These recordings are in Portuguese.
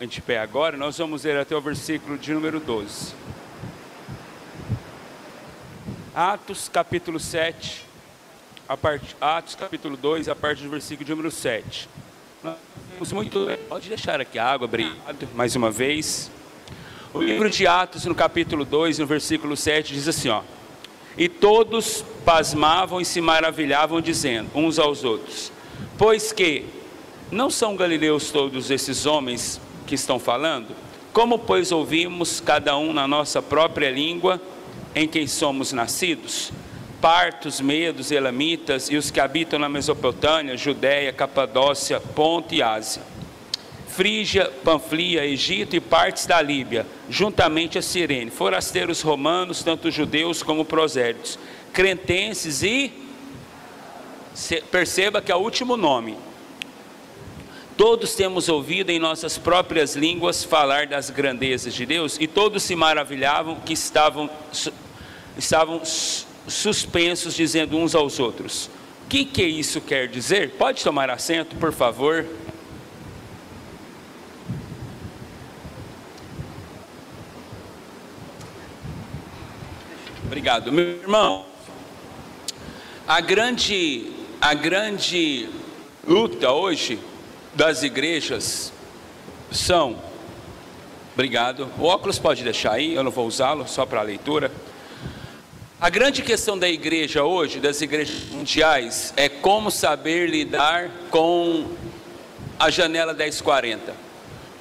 De pé agora, nós vamos ler até o versículo de número 12. Atos capítulo 7, Atos capítulo 2, a partir do versículo de número 7. Nós temos muito... Pode deixar aqui a água, obrigado, mais uma vez. O livro de Atos, no capítulo 2, no versículo 7, diz assim, ó: E todos pasmavam e se maravilhavam, dizendo uns aos outros: Pois que não são galileus todos esses homens que estão falando? Como, pois, ouvimos cada um na nossa própria língua em quem somos nascidos? Partos, medos, elamitas e os que habitam na Mesopotâmia, Judéia, Capadócia, Ponto e Ásia, Frígia, Panfilia, Egito e partes da Líbia, juntamente a Cirene, forasteiros romanos, tanto judeus como prosélitos, cretenses e... Perceba que é o último nome. Todos temos ouvido em nossas próprias línguas falar das grandezas de Deus, e todos se maravilhavam que estavam suspensos, dizendo uns aos outros: O que isso quer dizer? Pode tomar assento, por favor. Obrigado, meu irmão. A grande luta hoje das igrejas são... Obrigado. O óculos pode deixar aí, eu não vou usá-lo, só para a leitura. A grande questão da igreja hoje, das igrejas mundiais, é como saber lidar com a janela 1040.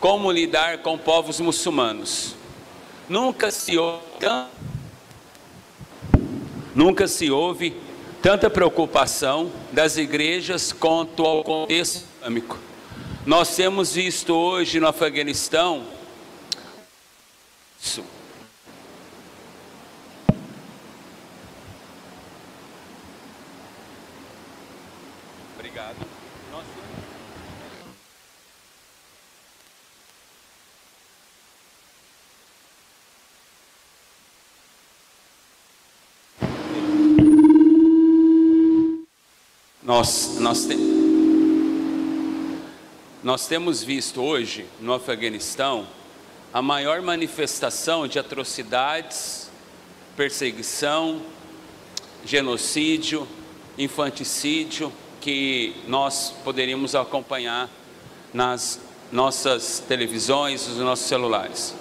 Como lidar com povos muçulmanos. Nunca se ouve tanta preocupação das igrejas quanto ao contexto islâmico. Nós temos visto hoje no Afeganistão isso. Obrigado. Nós temos visto hoje no Afeganistão a maior manifestação de atrocidades, perseguição, genocídio, infanticídio que nós poderíamos acompanhar nas nossas televisões, nos nossos celulares.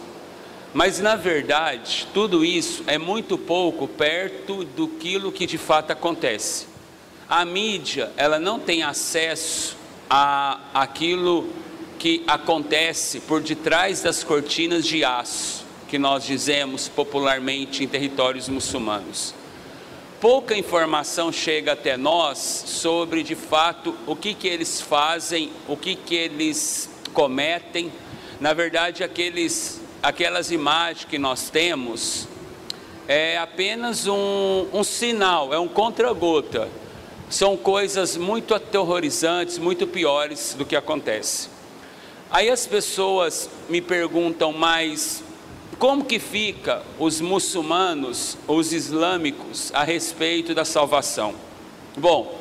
Mas na verdade, tudo isso é muito pouco perto daquilo que de fato acontece. A mídia, ela não tem acesso aquilo que acontece por detrás das cortinas de aço, que nós dizemos popularmente em territórios muçulmanos. Pouca informação chega até nós sobre de fato o que eles fazem, o que eles cometem. Na verdade, aquelas imagens que nós temos é apenas um sinal, é um contra-gota. São coisas muito aterrorizantes, muito piores do que acontece. Aí as pessoas me perguntam, mas como que fica os muçulmanos, os islâmicos, a respeito da salvação? Bom,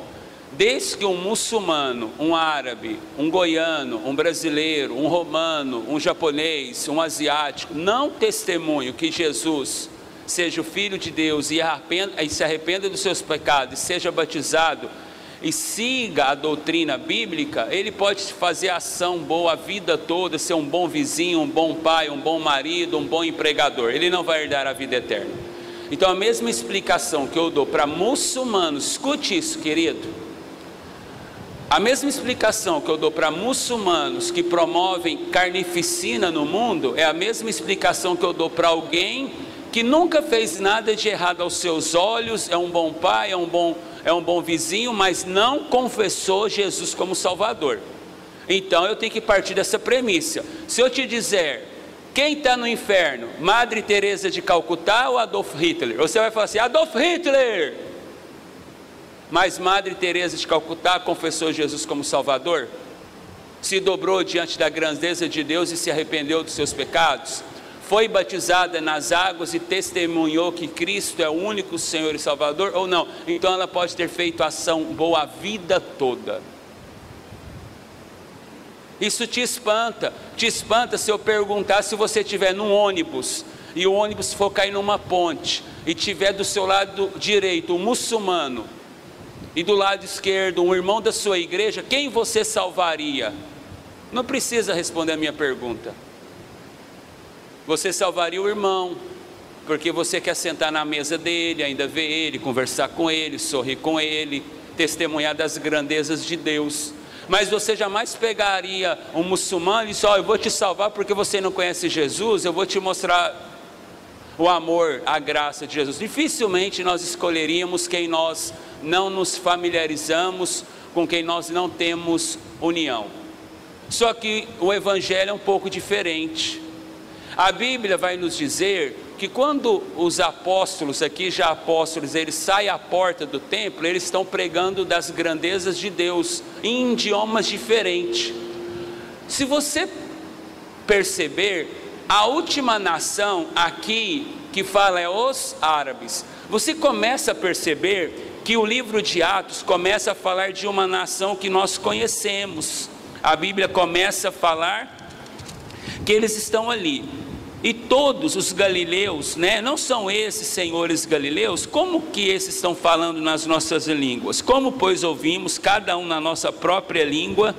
desde que um muçulmano, um árabe, um goiano, um brasileiro, um romano, um japonês, um asiático, não testemunham que Jesus seja o Filho de Deus e se arrependa dos seus pecados, e seja batizado e siga a doutrina bíblica, ele pode fazer ação boa a vida toda, ser um bom vizinho, um bom pai, um bom marido, um bom empregador. Ele não vai herdar a vida eterna. Então a mesma explicação que eu dou para muçulmanos, escute isso, querido, a mesma explicação que eu dou para muçulmanos que promovem carnificina no mundo, é a mesma explicação que eu dou para alguém que nunca fez nada de errado aos seus olhos, é um bom pai, é um bom vizinho, mas não confessou Jesus como Salvador. Então eu tenho que partir dessa premissa. Se eu te dizer, quem está no inferno, Madre Teresa de Calcutá ou Adolf Hitler? Você vai falar assim, Adolf Hitler! Mas Madre Teresa de Calcutá confessou Jesus como Salvador? Se dobrou diante da grandeza de Deus e se arrependeu dos seus pecados? Foi batizada nas águas e testemunhou que Cristo é o único Senhor e Salvador ou não? Então ela pode ter feito ação boa a vida toda. Isso te espanta. Te espanta se eu perguntar, se você estiver num ônibus e o ônibus for cair numa ponte e tiver do seu lado direito um muçulmano e do lado esquerdo um irmão da sua igreja, quem você salvaria? Não precisa responder a minha pergunta. Você salvaria o irmão, porque você quer sentar na mesa dele, ainda ver ele, conversar com ele, sorrir com ele, testemunhar das grandezas de Deus. Mas você jamais pegaria um muçulmano e disse: eu vou te salvar porque você não conhece Jesus, eu vou te mostrar o amor, a graça de Jesus. Dificilmente nós escolheríamos quem nós não nos familiarizamos, com quem nós não temos união. Só que o Evangelho é um pouco diferente. A Bíblia vai nos dizer que quando os apóstolos, aqui já apóstolos, eles saem à porta do templo, eles estão pregando das grandezas de Deus, em idiomas diferentes. Se você perceber, a última nação aqui que fala é os árabes. Você começa a perceber que o livro de Atos começa a falar de uma nação que nós conhecemos. A Bíblia começa a falar que eles estão ali. E todos os galileus, não são esses senhores galileus? Como que esses estão falando nas nossas línguas? Como, pois, ouvimos, cada um na nossa própria língua,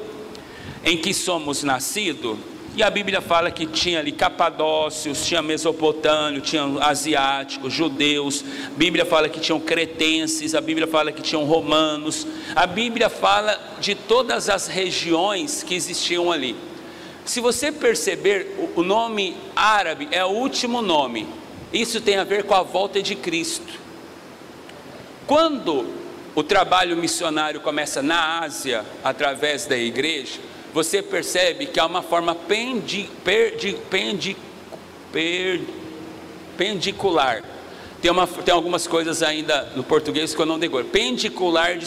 em que somos nascidos? E a Bíblia fala que tinha ali capadócios, tinha mesopotâmio, tinha asiáticos, judeus. A Bíblia fala que tinham cretenses, a Bíblia fala que tinham romanos. A Bíblia fala de todas as regiões que existiam ali. Se você perceber, o nome árabe é o último nome. Isso tem a ver com a volta de Cristo. Quando o trabalho missionário começa na Ásia, através da igreja, você percebe que há uma forma pendicular. Tem algumas coisas ainda no português que eu não decoro. Pendicular de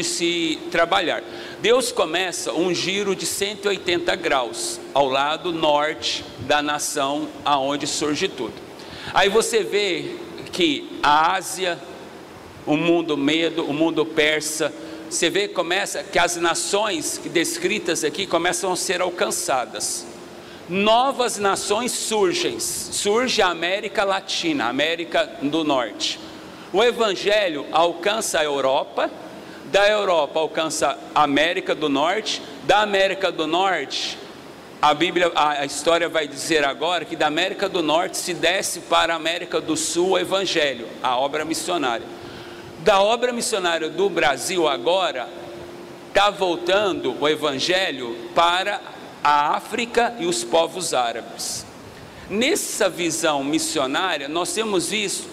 se trabalhar. Deus começa um giro de 180 graus ao lado norte da nação aonde surge tudo. Aí você vê que a Ásia, o mundo medo, o mundo persa, você vê que as nações descritas aqui começam a ser alcançadas. Novas nações surge a América Latina, a América do Norte. O Evangelho alcança a Europa, da Europa alcança a América do Norte, da América do Norte, a história vai dizer agora que da América do Norte se desce para a América do Sul o Evangelho, a obra missionária. Da obra missionária do Brasil agora, está voltando o Evangelho para a África e os povos árabes. Nessa visão missionária, nós temos visto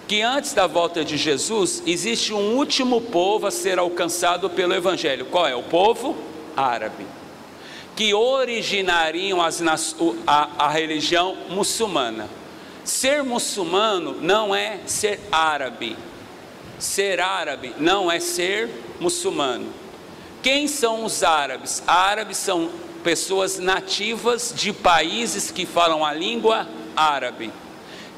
que antes da volta de Jesus, existe um último povo a ser alcançado pelo Evangelho. Qual é? O povo árabe, que originariam a religião muçulmana. Ser muçulmano não é ser árabe. Ser árabe não é ser muçulmano. Quem são os árabes? Árabes são pessoas nativas de países que falam a língua árabe.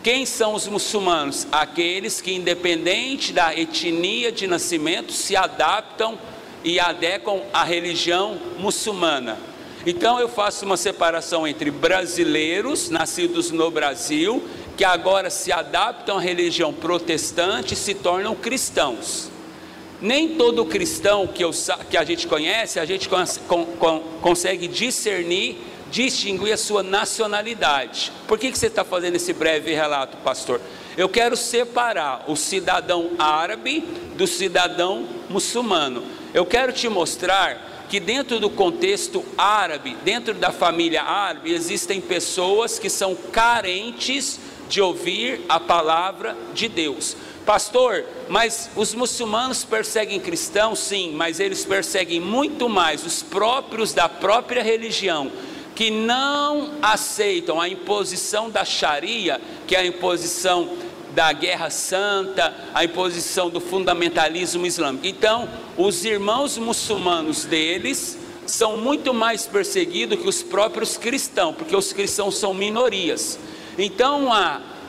Quem são os muçulmanos? Aqueles que, independente da etnia de nascimento, se adaptam e adequam à religião muçulmana. Então eu faço uma separação entre brasileiros, nascidos no Brasil, que agora se adaptam à religião protestante e se tornam cristãos. Nem todo cristão que a gente conhece, a gente consegue distinguir a sua nacionalidade. Por que você está fazendo esse breve relato, pastor? Eu quero separar o cidadão árabe do cidadão muçulmano. Eu quero te mostrar que dentro do contexto árabe, dentro da família árabe, existem pessoas que são carentes de ouvir a palavra de Deus. Pastor, mas os muçulmanos perseguem cristãos? Sim, mas eles perseguem muito mais os próprios da própria religião, que não aceitam a imposição da Sharia, que é a imposição da guerra santa, a imposição do fundamentalismo islâmico. Então, os irmãos muçulmanos deles são muito mais perseguidos que os próprios cristãos, porque os cristãos são minorias. Então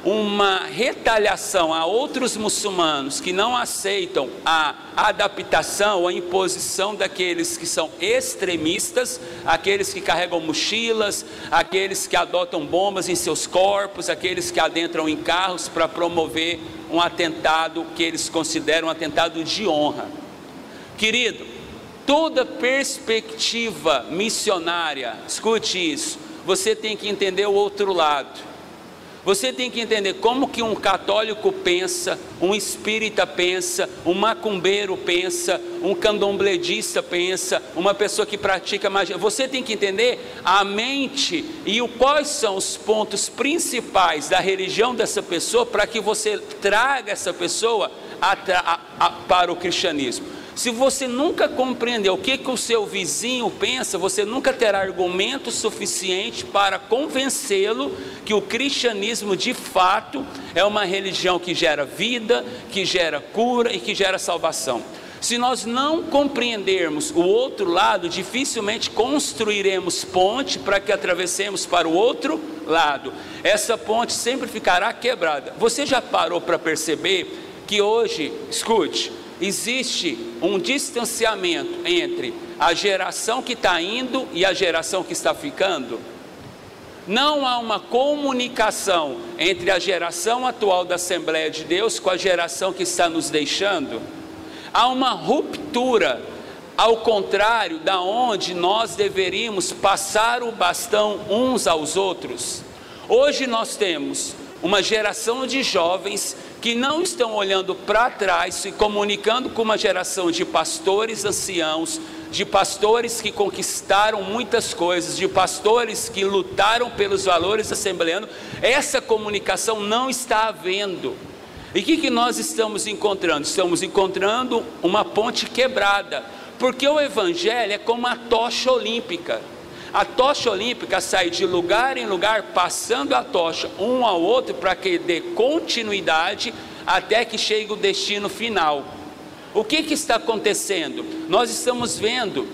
uma retaliação a outros muçulmanos que não aceitam a adaptação, a imposição daqueles que são extremistas, aqueles que carregam mochilas, aqueles que adotam bombas em seus corpos, aqueles que adentram em carros para promover um atentado que eles consideram um atentado de honra. Querido, toda perspectiva missionária, escute isso, você tem que entender o outro lado. Você tem que entender como que um católico pensa, um espírita pensa, um macumbeiro pensa, um candombledista pensa, uma pessoa que pratica magia. Você tem que entender a mente e quais são os pontos principais da religião dessa pessoa para que você traga essa pessoa para o cristianismo. Se você nunca compreender o que o seu vizinho pensa, você nunca terá argumento suficiente para convencê-lo que o cristianismo de fato é uma religião que gera vida, que gera cura e que gera salvação. Se nós não compreendermos o outro lado, dificilmente construiremos ponte para que atravessemos para o outro lado. Essa ponte sempre ficará quebrada. Você já parou para perceber que hoje, escute, existe um distanciamento entre a geração que está indo e a geração que está ficando? Não há uma comunicação entre a geração atual da Assembleia de Deus com a geração que está nos deixando. Há uma ruptura, ao contrário da onde nós deveríamos passar o bastão uns aos outros. Hoje nós temos uma geração de jovens que não estão olhando para trás, se comunicando com uma geração de pastores anciãos, de pastores que conquistaram muitas coisas, de pastores que lutaram pelos valores assembleanos. Essa comunicação não está havendo. E o que nós estamos encontrando? Estamos encontrando uma ponte quebrada, porque o evangelho é como a tocha olímpica. A tocha olímpica sai de lugar em lugar, passando a tocha um ao outro para que dê continuidade até que chegue o destino final. O que está acontecendo? Nós estamos vendo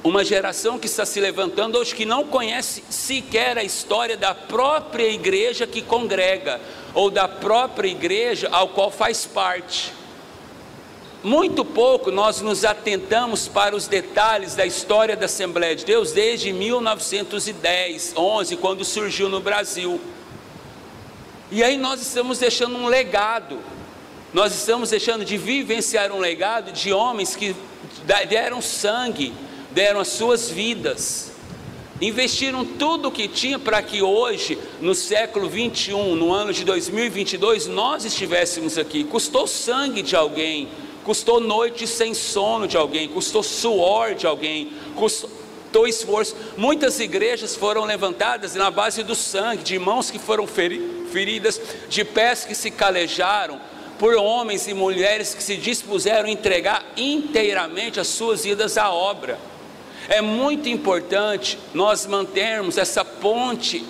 uma geração que está se levantando hoje que não conhece sequer a história da própria igreja que congrega, ou da própria igreja ao qual faz parte. Muito pouco nós nos atentamos para os detalhes da história da Assembleia de Deus desde 1910, 11, quando surgiu no Brasil. E aí nós estamos deixando um legado, nós estamos deixando de vivenciar um legado de homens que deram sangue, deram as suas vidas, investiram tudo o que tinha para que hoje, no século 21, no ano de 2022, nós estivéssemos aqui. Custou sangue de alguém, custou noite sem sono de alguém, custou suor de alguém, custou esforço. Muitas igrejas foram levantadas na base do sangue, de mãos que foram feridas, de pés que se calejaram, por homens e mulheres que se dispuseram a entregar inteiramente as suas vidas à obra. É muito importante nós mantermos essa ponte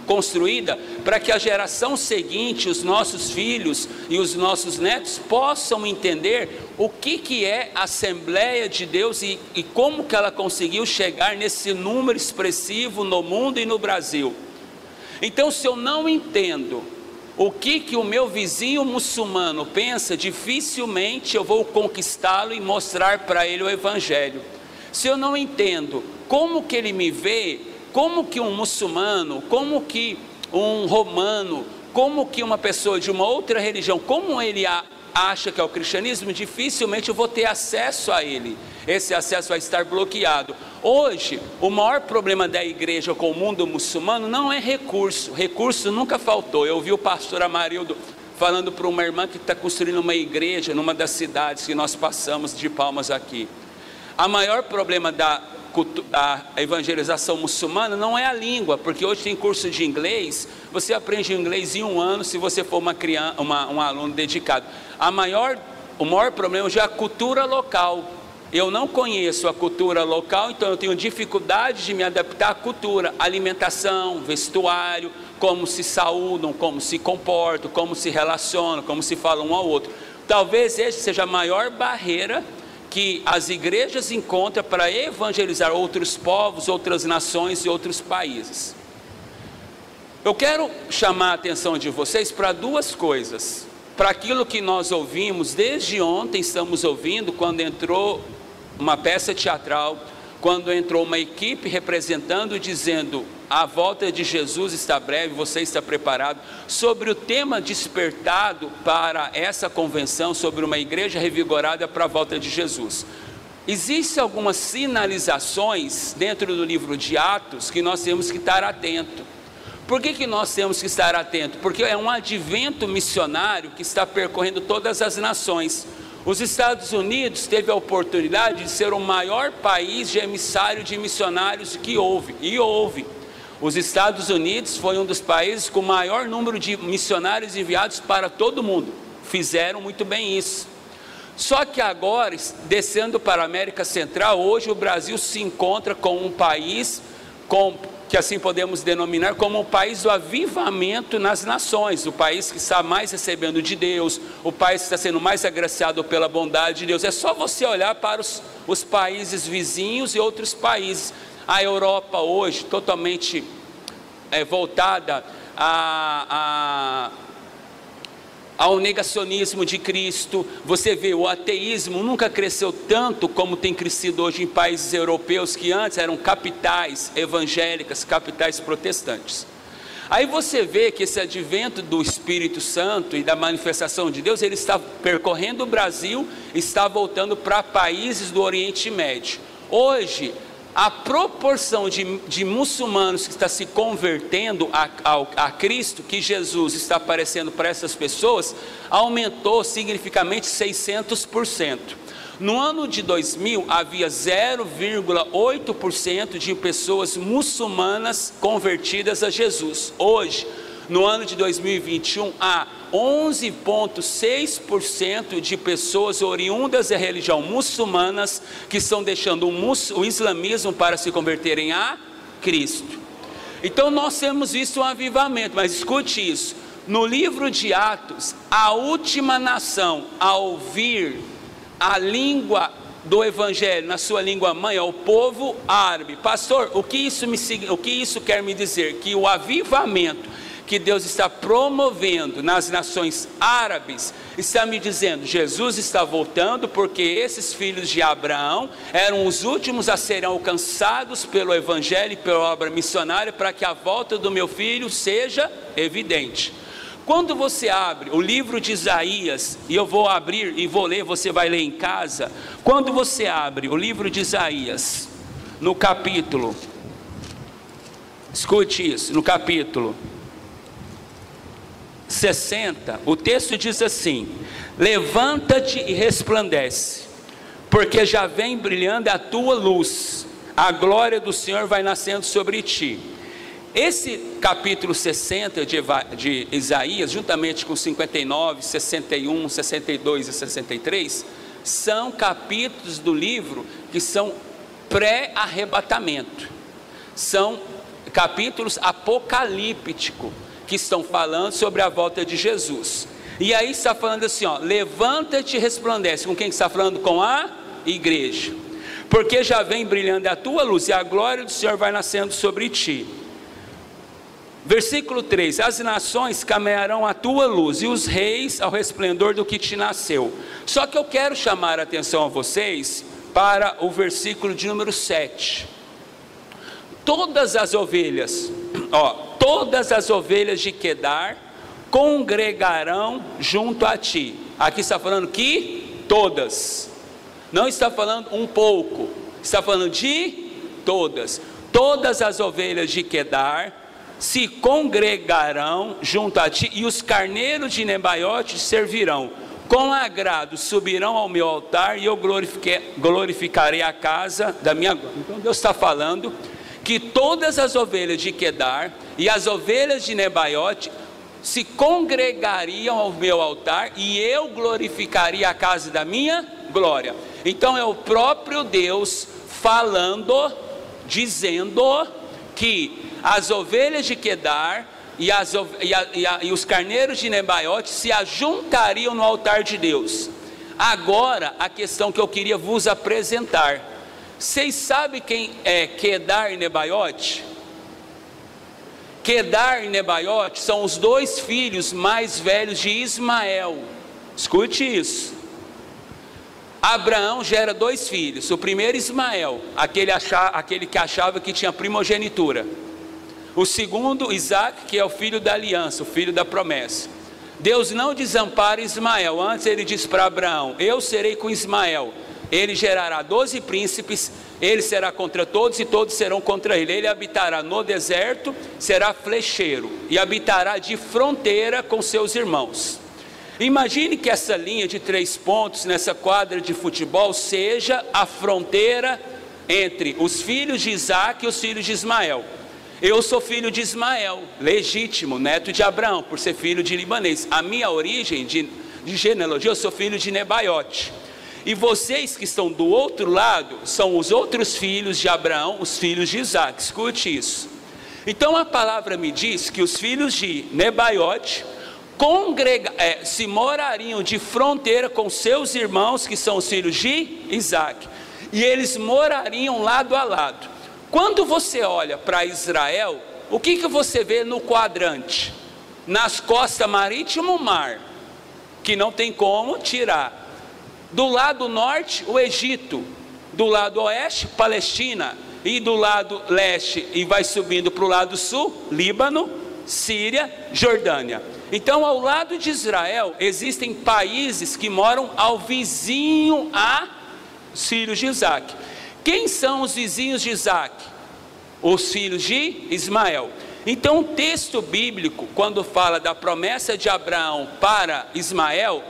construída para que a geração seguinte, os nossos filhos e os nossos netos possam entender o que é a Assembleia de Deus e como que ela conseguiu chegar nesse número expressivo no mundo e no Brasil. Então, se eu não entendo o que o meu vizinho muçulmano pensa, dificilmente eu vou conquistá-lo e mostrar para ele o Evangelho. Se eu não entendo como que ele me vê, como que um muçulmano, como que um romano, como que uma pessoa de uma outra religião, como ele acha que é o cristianismo, dificilmente eu vou ter acesso a ele. Esse acesso vai estar bloqueado. Hoje, o maior problema da igreja com o mundo muçulmano não é recurso. Recurso nunca faltou. Eu ouvi o pastor Amarildo falando para uma irmã que está construindo uma igreja numa das cidades que nós passamos de Palmas aqui. O maior problema da evangelização muçulmana não é a língua, porque hoje tem curso de inglês, você aprende inglês em 1 ano se você for um aluno dedicado. O maior problema já é a cultura local. Eu não conheço a cultura local, então eu tenho dificuldade de me adaptar à cultura, alimentação, vestuário, como se saúdam, como se comportam, como se relacionam, como se falam um ao outro. Talvez essa seja a maior barreira que as igrejas encontram para evangelizar outros povos, outras nações e outros países. Eu quero chamar a atenção de vocês para duas coisas. Para aquilo que nós ouvimos desde ontem, estamos ouvindo quando entrou uma peça teatral, quando entrou uma equipe representando, dizendo: a volta de Jesus está breve, você está preparado? Sobre o tema despertado para essa convenção, sobre uma igreja revigorada para a volta de Jesus. Existem algumas sinalizações dentro do livro de Atos que nós temos que estar atentos. Por que nós temos que estar atentos? Porque é um advento missionário que está percorrendo todas as nações. Os Estados Unidos teve a oportunidade de ser o maior país de emissário de missionários que houve, e houve. Os Estados Unidos foi um dos países com o maior número de missionários enviados para todo o mundo. Fizeram muito bem isso. Só que agora, descendo para a América Central, hoje o Brasil se encontra com um país que assim podemos denominar como o país do avivamento nas nações, o país que está mais recebendo de Deus, o país que está sendo mais agraciado pela bondade de Deus. É só você olhar para os países vizinhos e outros países. A Europa hoje totalmente voltada ao negacionismo de Cristo. Você vê, o ateísmo nunca cresceu tanto como tem crescido hoje em países europeus que antes eram capitais evangélicas, capitais protestantes. Aí você vê que esse advento do Espírito Santo e da manifestação de Deus, ele está percorrendo o Brasil, está voltando para países do Oriente Médio. Hoje, a proporção de muçulmanos que está se convertendo a Cristo, que Jesus está aparecendo para essas pessoas, aumentou significativamente 600%. No ano de 2000, havia 0,8% de pessoas muçulmanas convertidas a Jesus. Hoje, no ano de 2021, há 11,6% de pessoas oriundas da religião muçulmanas que estão deixando o islamismo para se converterem a Cristo. Então nós temos visto um avivamento, mas escute isso, no livro de Atos, a última nação a ouvir a língua do evangelho na sua língua mãe é o povo árabe. Pastor, o que isso quer me dizer? Que o avivamento que Deus está promovendo nas nações árabes, está me dizendo, Jesus está voltando, porque esses filhos de Abraão eram os últimos a serem alcançados pelo evangelho e pela obra missionária, para que a volta do meu filho seja evidente. Quando você abre o livro de Isaías, e eu vou abrir e vou ler, você vai ler em casa. Quando você abre o livro de Isaías, no capítulo, escute isso, no capítulo 60, o texto diz assim: levanta-te e resplandece, porque já vem brilhando a tua luz, a glória do Senhor vai nascendo sobre ti. Esse capítulo 60 de Isaías, juntamente com 59, 61, 62 e 63, são capítulos do livro que são pré-arrebatamento, são capítulos apocalípticos, que estão falando sobre a volta de Jesus. E aí está falando assim, ó, levanta-te e resplandece. Com quem está falando? Com a igreja. Porque já vem brilhando a tua luz, e a glória do Senhor vai nascendo sobre ti. Versículo 3: as nações caminharão à tua luz, e os reis ao resplendor do que te nasceu. Só que eu quero chamar a atenção a vocês para o versículo de número 7. Todas as ovelhas, todas as ovelhas de Quedar congregarão junto a ti. Aqui está falando que todas, não está falando um pouco, está falando de todas. Todas as ovelhas de Quedar se congregarão junto a ti, e os carneiros de Nebaiote servirão. Com agrado subirão ao meu altar, e eu glorificarei a casa da minha glória. Então Deus está falando que todas as ovelhas de Quedar e as ovelhas de Nebaiote se congregariam ao meu altar, e eu glorificaria a casa da minha glória. Então é o próprio Deus falando, dizendo que as ovelhas de Quedar e os carneiros de Nebaiote se ajuntariam no altar de Deus. Agora, a questão que eu queria vos apresentar: vocês sabem quem é Quedar e Nebaiote? Quedar e Nebaiote são os dois filhos mais velhos de Ismael. Escute isso. Abraão gera dois filhos. O primeiro, Ismael, aquele que achava que tinha primogenitura. O segundo, Isaac, que é o filho da aliança, o filho da promessa. Deus não desampara Ismael. Antes ele diz para Abraão: eu serei com Ismael. Ele gerará 12 príncipes, ele será contra todos e todos serão contra ele. Ele habitará no deserto, será flecheiro e habitará de fronteira com seus irmãos. Imagine que essa linha de 3 pontos nessa quadra de futebol seja a fronteira entre os filhos de Isaac e os filhos de Ismael. Eu sou filho de Ismael, legítimo, neto de Abraão, por ser filho de libanês. A minha origem de genealogia, eu sou filho de Nebaiote. E vocês que estão do outro lado, são os outros filhos de Abraão, os filhos de Isaac. Escute isso. Então a palavra me diz que os filhos de Nebaiote se morariam de fronteira com seus irmãos, que são os filhos de Isaac. E eles morariam lado a lado. Quando você olha para Israel, o que você vê no quadrante? Nas costas marítimas, o mar, que não tem como tirar. Do lado norte, o Egito. Do lado oeste, Palestina. E do lado leste, e vai subindo para o lado sul, Líbano, Síria, Jordânia. Então, ao lado de Israel, existem países que moram ao vizinho a filhos de Isaac. Quem são os vizinhos de Isaac? Os filhos de Ismael. Então o texto bíblico, quando fala da promessa de Abraão para Ismael,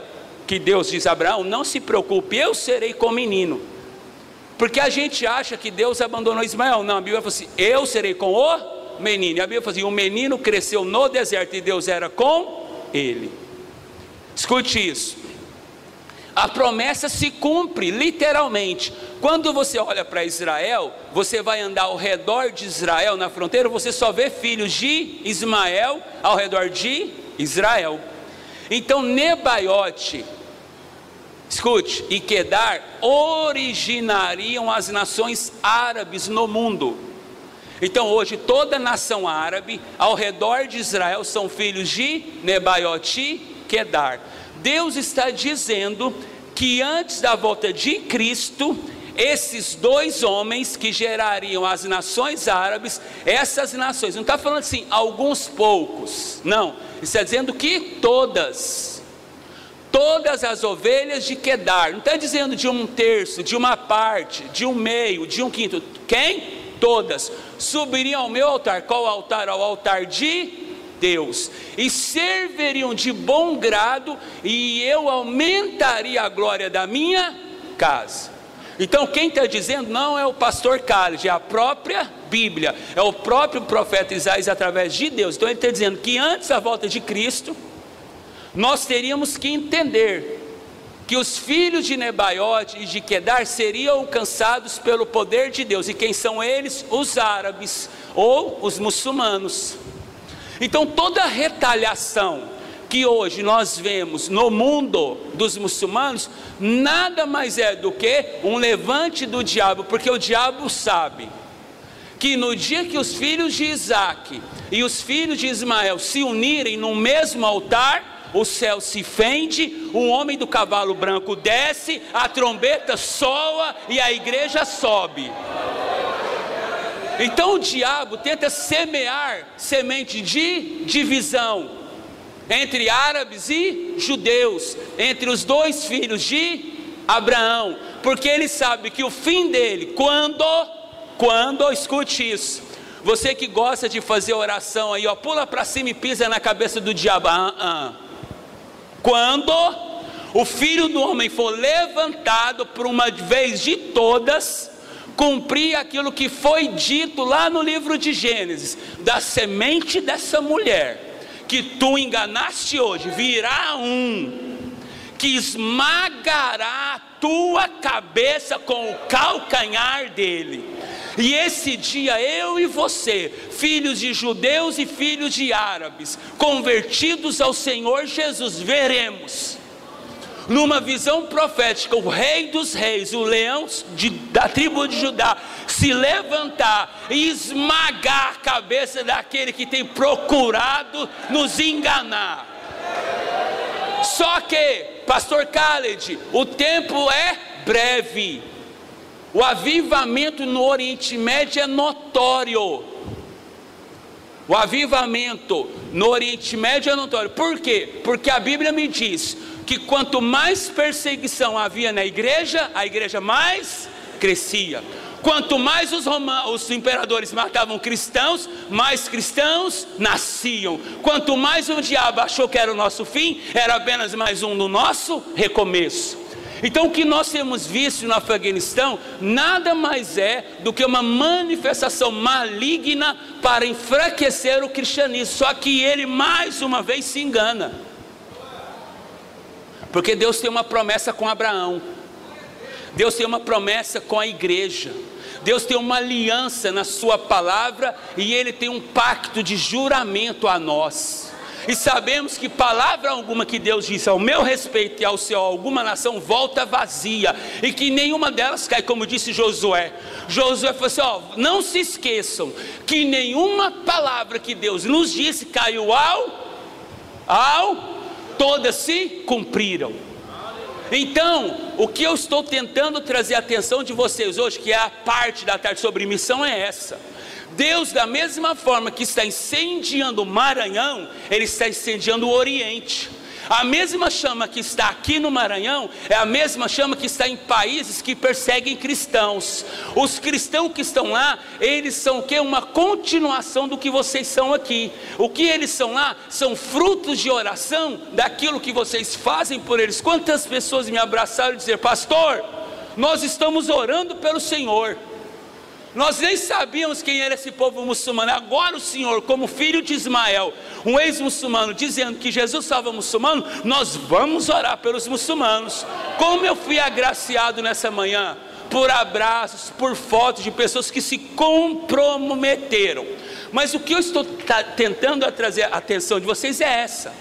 que Deus diz a Abraão: não se preocupe, eu serei com o menino. Porque a gente acha que Deus abandonou Ismael. Não, a Bíblia fala assim: eu serei com o menino. E a Bíblia fala assim: o menino cresceu no deserto e Deus era com ele. Escute isso. A promessa se cumpre literalmente. Quando você olha para Israel, você vai andar ao redor de Israel na fronteira, você só vê filhos de Ismael ao redor de Israel. Então Nebaiote, escute, e Quedar originariam as nações árabes no mundo. Então hoje toda a nação árabe ao redor de Israel são filhos de Nebaiote e Quedar. Deus está dizendo que antes da volta de Cristo, esses dois homens que gerariam as nações árabes, essas nações, não está falando assim, alguns poucos, não, está dizendo que todas as ovelhas de Quedar, não está dizendo de um terço, de uma parte, de um meio, de um quinto, quem? Todas, subiriam ao meu altar. Qual altar? Ao altar de Deus, e serviriam de bom grado, e eu aumentaria a glória da minha casa. Então quem está dizendo não é o pastor Carlos, é a própria Bíblia, é o próprio profeta Isaías através de Deus. Então ele está dizendo que antes da volta de Cristo, nós teríamos que entender que os filhos de Nebaiote e de Quedar seriam alcançados pelo poder de Deus. E quem são eles? Os árabes ou os muçulmanos. Então toda a retaliação que hoje nós vemos no mundo dos muçulmanos, nada mais é do que um levante do diabo, porque o diabo sabe que no dia que os filhos de Isaac e os filhos de Ismael se unirem no mesmo altar, o céu se fende, o homem do cavalo branco desce, a trombeta soa e a igreja sobe. Então o diabo tenta semear semente de divisão entre árabes e judeus, entre os dois filhos de Abraão, porque ele sabe que o fim dele, quando, escute isso, você que gosta de fazer oração aí, ó, pula para cima e pisa na cabeça do diabo, quando o filho do homem for levantado por uma vez de todas, cumprir aquilo que foi dito lá no livro de Gênesis, da semente dessa mulher, que tu enganaste hoje, virá um, que esmagará a tua cabeça com o calcanhar dele, e esse dia eu e você, filhos de judeus e filhos de árabes, convertidos ao Senhor Jesus, veremos, numa visão profética, o Rei dos Reis, o leão da tribo de Judá, se levantar e esmagar a cabeça daquele que tem procurado nos enganar. Só que, pastor Khaled, o tempo é breve. O avivamento no Oriente Médio é notório. O avivamento no Oriente Médio é notório. Por quê? Porque a Bíblia me diz que quanto mais perseguição havia na igreja, a igreja mais crescia. Quanto mais os imperadores matavam cristãos, mais cristãos nasciam. Quanto mais o diabo achou que era o nosso fim, era apenas mais um do nosso recomeço. Então o que nós temos visto no Afeganistão nada mais é do que uma manifestação maligna para enfraquecer o cristianismo. Só que ele mais uma vez se engana, porque Deus tem uma promessa com Abraão, Deus tem uma promessa com a igreja, Deus tem uma aliança na sua palavra, e Ele tem um pacto de juramento a nós. E sabemos que palavra alguma que Deus disse ao meu respeito e ao seu, alguma nação, volta vazia, e que nenhuma delas cai, como disse Josué. Josué falou assim: não se esqueçam que nenhuma palavra que Deus nos disse caiu todas se cumpriram. Então, o que eu estou tentando trazer a atenção de vocês hoje, que é a parte da tarde sobre missão, é essa. Deus, da mesma forma que está incendiando o Maranhão, Ele está incendiando o Oriente. A mesma chama que está aqui no Maranhão é a mesma chama que está em países que perseguem cristãos. Os cristãos que estão lá, eles são o quê? Uma continuação do que vocês são aqui. O que eles são lá são frutos de oração daquilo que vocês fazem por eles. Quantas pessoas me abraçaram e disseram: pastor, nós estamos orando pelo Senhor. Nós nem sabíamos quem era esse povo muçulmano. Agora o Senhor, como filho de Ismael, um ex-muçulmano, dizendo que Jesus salva muçulmano, nós vamos orar pelos muçulmanos. Como eu fui agraciado nessa manhã, por abraços, por fotos de pessoas que se comprometeram. Mas o que eu estou tentando trazer a atenção de vocês é essa: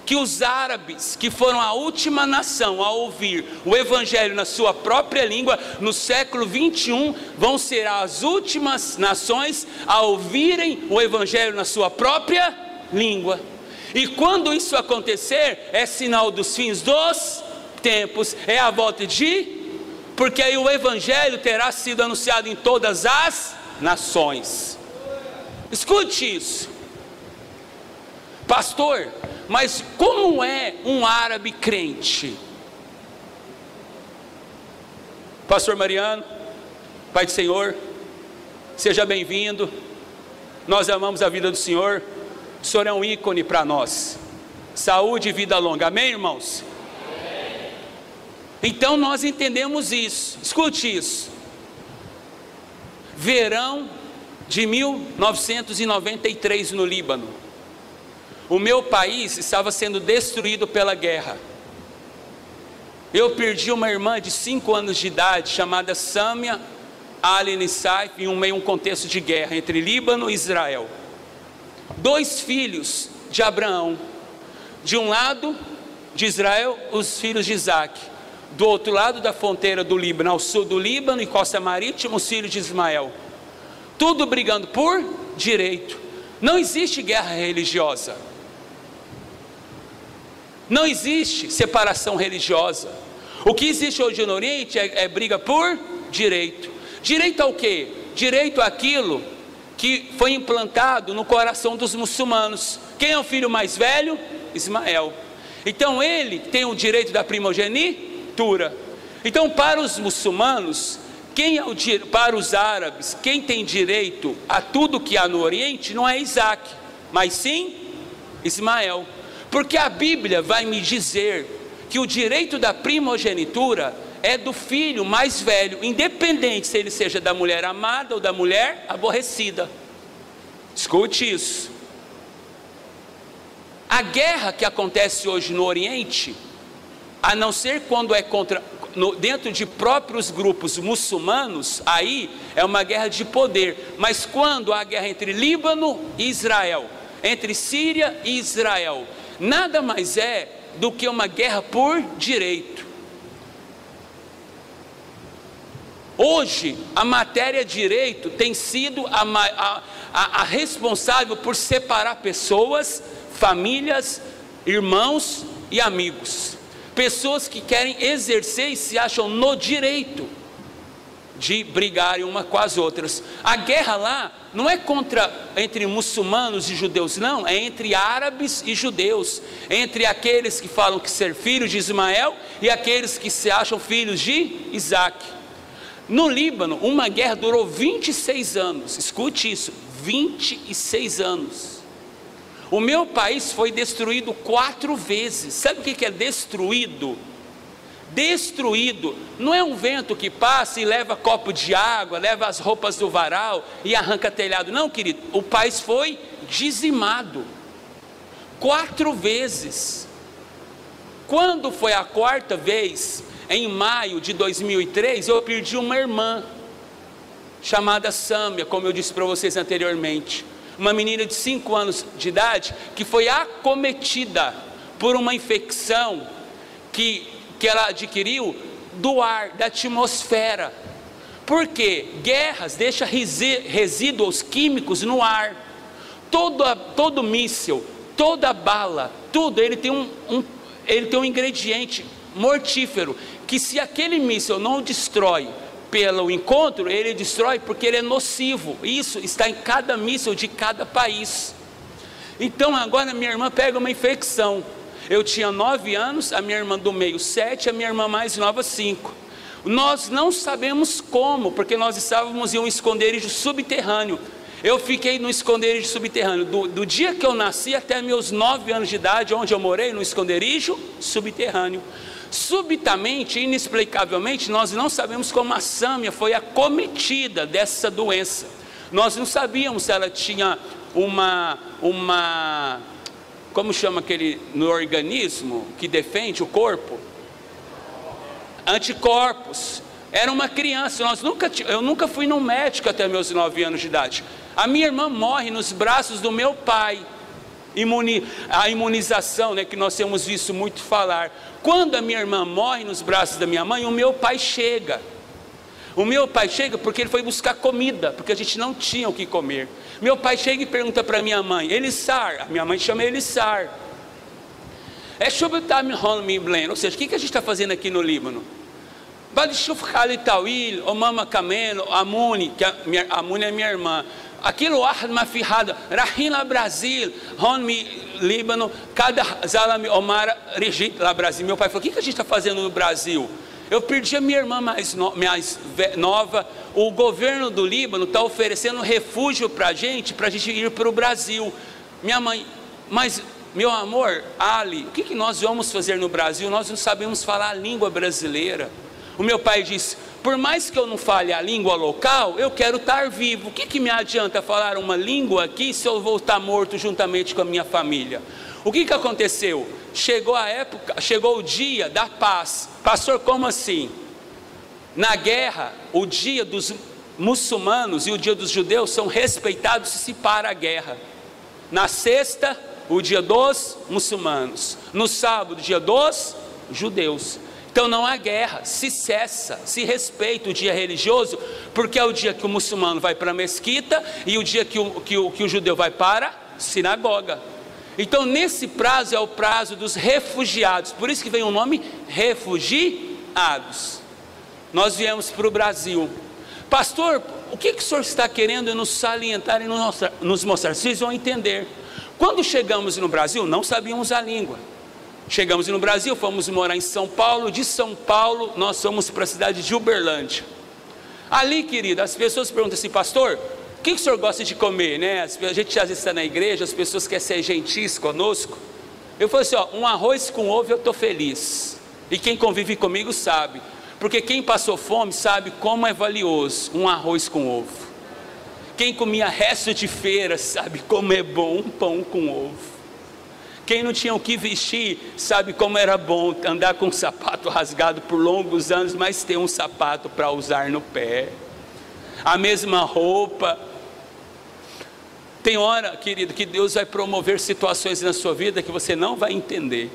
que os árabes, que foram a última nação a ouvir o Evangelho na sua própria língua, no século 21, vão ser as últimas nações a ouvirem o Evangelho na sua própria língua. E quando isso acontecer, é sinal dos fins dos tempos, é a volta porque aí o Evangelho terá sido anunciado em todas as nações. Escute isso, pastor. Mas como é um árabe crente? Pastor Mariano, Pai do Senhor, seja bem-vindo. Nós amamos a vida do Senhor. O Senhor é um ícone para nós. Saúde e vida longa, amém, irmãos? Amém. Então nós entendemos isso. Escute isso. Verão de 1993 no Líbano. O meu país estava sendo destruído pela guerra. Eu perdi uma irmã de 5 anos de idade, chamada Samia Ali-Nissaif, em um contexto de guerra entre Líbano e Israel. 2 filhos de Abraão, de um lado de Israel, os filhos de Isaac, do outro lado da fronteira do Líbano, ao sul do Líbano e costa marítima, os filhos de Ismael. Tudo brigando por direito. Não existe guerra religiosa. Não existe separação religiosa. O que existe hoje no Oriente é briga por direito. Direito ao quê? Direito àquilo que foi implantado no coração dos muçulmanos. Quem é o filho mais velho? Ismael. Então ele tem o direito da primogenitura. Então para os muçulmanos, para os árabes, quem tem direito a tudo que há no Oriente não é Isaac, mas sim Ismael. Porque a Bíblia vai me dizer que o direito da primogenitura é do filho mais velho, independente se ele seja da mulher amada ou da mulher aborrecida. Escute isso. A guerra que acontece hoje no Oriente, a não ser quando é dentro de próprios grupos muçulmanos, aí é uma guerra de poder. Mas quando há guerra entre Líbano e Israel, entre Síria e Israel, nada mais é do que uma guerra por direito. Hoje, a matéria direito tem sido a responsável por separar pessoas, famílias, irmãos e amigos. Pessoas que querem exercer e se acham no direito de brigarem uma com as outras. A guerra lá não é entre muçulmanos e judeus, não, é entre árabes e judeus, entre aqueles que falam que ser filhos de Ismael e aqueles que se acham filhos de Isaac. No Líbano, uma guerra durou 26 anos, escute isso, 26 anos. O meu país foi destruído 4 vezes. Sabe o que é destruído? Destruído não é um vento que passa e leva copo de água, leva as roupas do varal e arranca telhado. Não, querido, o país foi dizimado 4 vezes. Quando foi a 4ª vez, em maio de 2003, eu perdi uma irmã chamada Sâmia, como eu disse para vocês anteriormente, uma menina de 5 anos de idade que foi acometida por uma infecção que ela adquiriu do ar, da atmosfera. Porque guerras deixam resíduos químicos no ar. Todo míssil, toda bala, tudo, ele tem um ingrediente mortífero, que se aquele míssil não destrói pelo encontro, ele destrói porque ele é nocivo. Isso está em cada míssil de cada país. Então agora minha irmã pega uma infecção. Eu tinha 9 anos, a minha irmã do meio 7, a minha irmã mais nova 5. Nós não sabemos como, porque nós estávamos em um esconderijo subterrâneo. Eu fiquei no esconderijo subterrâneo do dia que eu nasci até meus 9 anos de idade, onde eu morei no esconderijo subterrâneo. Subitamente, inexplicavelmente, nós não sabemos como a Sâmia foi acometida dessa doença. Nós não sabíamos se ela tinha como chama aquele no organismo que defende o corpo? Anticorpos. Era uma criança. Eu nunca fui num médico até meus 9 anos de idade. A minha irmã morre nos braços do meu pai. A imunização, né, que nós temos visto muito falar. Quando a minha irmã morre nos braços da minha mãe, o meu pai chega. O meu pai chega porque ele foi buscar comida, porque a gente não tinha o que comer. Meu pai chega e pergunta para minha mãe, Elissar, a minha mãe chama Elissar, ou seja, o que a gente está fazendo aqui no Líbano? O mama camelo, Amuni, que a Amuni é minha irmã. Aquilo arma firrada, Rahina Brasil, Honmi Líbano, cada Zalami Omar Regit lá Brasil. Meu pai falou: o que a gente está fazendo no Brasil? Eu perdi a minha irmã mais nova. O governo do Líbano está oferecendo refúgio para a gente ir para o Brasil. Minha mãe, mas meu amor, Ali, o que nós vamos fazer no Brasil? Nós não sabemos falar a língua brasileira. O meu pai disse: por mais que eu não fale a língua local, eu quero estar vivo. O que me adianta falar uma língua aqui se eu vou estar morto juntamente com a minha família? O que aconteceu? Chegou o dia da paz. Pastor, como assim? Na guerra, o dia dos muçulmanos e o dia dos judeus são respeitados e se para a guerra. Na sexta, o dia dos muçulmanos. No sábado, o dia dos judeus. Então não há guerra, se cessa, se respeita o dia religioso, porque é o dia que o muçulmano vai para a mesquita e o dia que o judeu vai para a sinagoga. Então nesse prazo é o prazo dos refugiados, por isso que vem o nome refugiados. Nós viemos para o Brasil. Pastor, o que o senhor está querendo nos salientar e nos mostrar? Vocês vão entender. Quando chegamos no Brasil, não sabíamos a língua. Chegamos no Brasil, fomos morar em São Paulo. De São Paulo, nós fomos para a cidade de Uberlândia. Ali, querida, as pessoas perguntam assim: pastor, o que o senhor gosta de comer, né? A gente às vezes está na igreja, as pessoas querem ser gentis conosco. Eu falo assim: um arroz com ovo eu estou feliz. E quem convive comigo sabe, porque quem passou fome sabe como é valioso um arroz com ovo. Quem comia resto de feira sabe como é bom um pão com ovo. Quem não tinha o que vestir sabe como era bom andar com um sapato rasgado por longos anos, mas ter um sapato para usar no pé. A mesma roupa. Tem hora, querido, que Deus vai promover situações na sua vida que você não vai entender.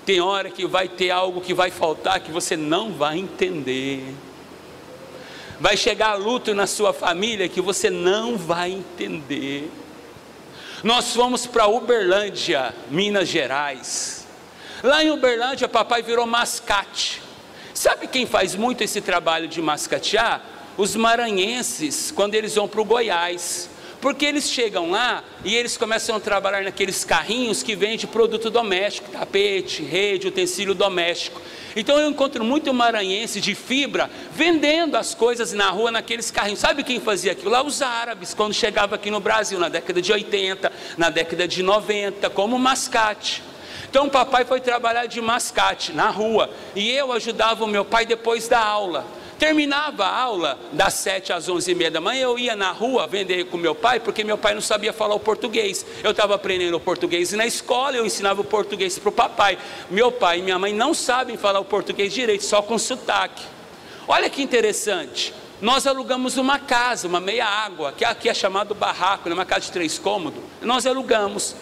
Tem hora que vai ter algo que vai faltar que você não vai entender. Vai chegar luto na sua família que você não vai entender. Nós fomos para Uberlândia, Minas Gerais. Lá em Uberlândia, papai virou mascate. Sabe quem faz muito esse trabalho de mascatear? Os maranhenses, quando eles vão para o Goiás. Porque eles chegam lá e eles começam a trabalhar naqueles carrinhos que vendem produto doméstico, tapete, rede, utensílio doméstico. Então eu encontro muito maranhense de fibra vendendo as coisas na rua naqueles carrinhos. Sabe quem fazia aquilo? Lá os árabes, quando chegava aqui no Brasil, na década de 80, na década de 90, como mascate. Então o papai foi trabalhar de mascate na rua e eu ajudava o meu pai depois da aula. Terminava a aula das 7 às 11h30 da manhã, eu ia na rua vender com meu pai, porque meu pai não sabia falar o português. Eu estava aprendendo o português na escola, eu ensinava o português para o papai. Meu pai e minha mãe não sabem falar o português direito, só com sotaque. Olha que interessante, nós alugamos uma casa, uma meia água, que aqui é chamado barraco, uma casa de 3 cômodos. Nós alugamos.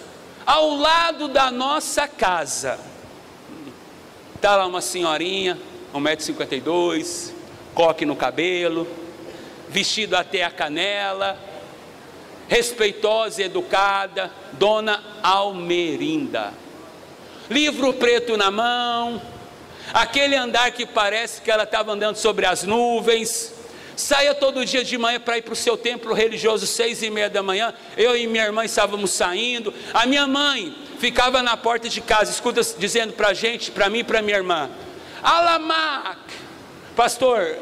Ao lado da nossa casa, está lá uma senhorinha, 1,52 m, coque no cabelo, vestido até a canela, respeitosa e educada, Dona Almerinda, livro preto na mão, aquele andar que parece que ela estava andando sobre as nuvens, saía todo dia de manhã para ir para o seu templo religioso, 6h30 da manhã, eu e minha irmã estávamos saindo, a minha mãe ficava na porta de casa, escuta, dizendo para a gente, para mim e para minha irmã, Alamak, pastor,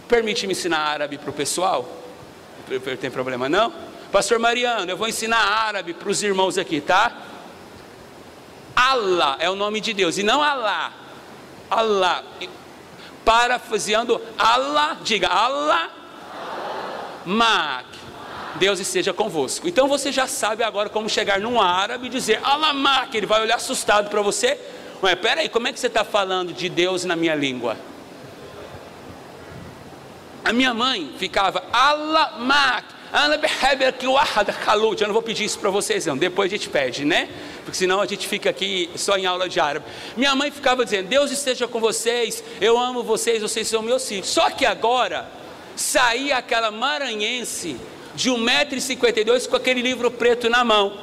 permite-me ensinar árabe para o pessoal? Não tem problema não? Pastor Mariano, eu vou ensinar árabe para os irmãos aqui, tá? Allah é o nome de Deus, e não Alá. Allah, parafraseando, Allah, diga Allah, Mak, Deus esteja convosco. Então você já sabe agora como chegar num árabe e dizer Allah Mak, ele vai olhar assustado para você. Mas peraí, como é que você está falando de Deus na minha língua? A minha mãe ficava Allah Mak, eu não vou pedir isso para vocês não, depois a gente pede, né? Porque senão a gente fica aqui só em aula de árabe. Minha mãe ficava dizendo, Deus esteja com vocês, eu amo vocês, vocês são meus filhos. Só que agora, saía aquela maranhense de 1,52 m com aquele livro preto na mão.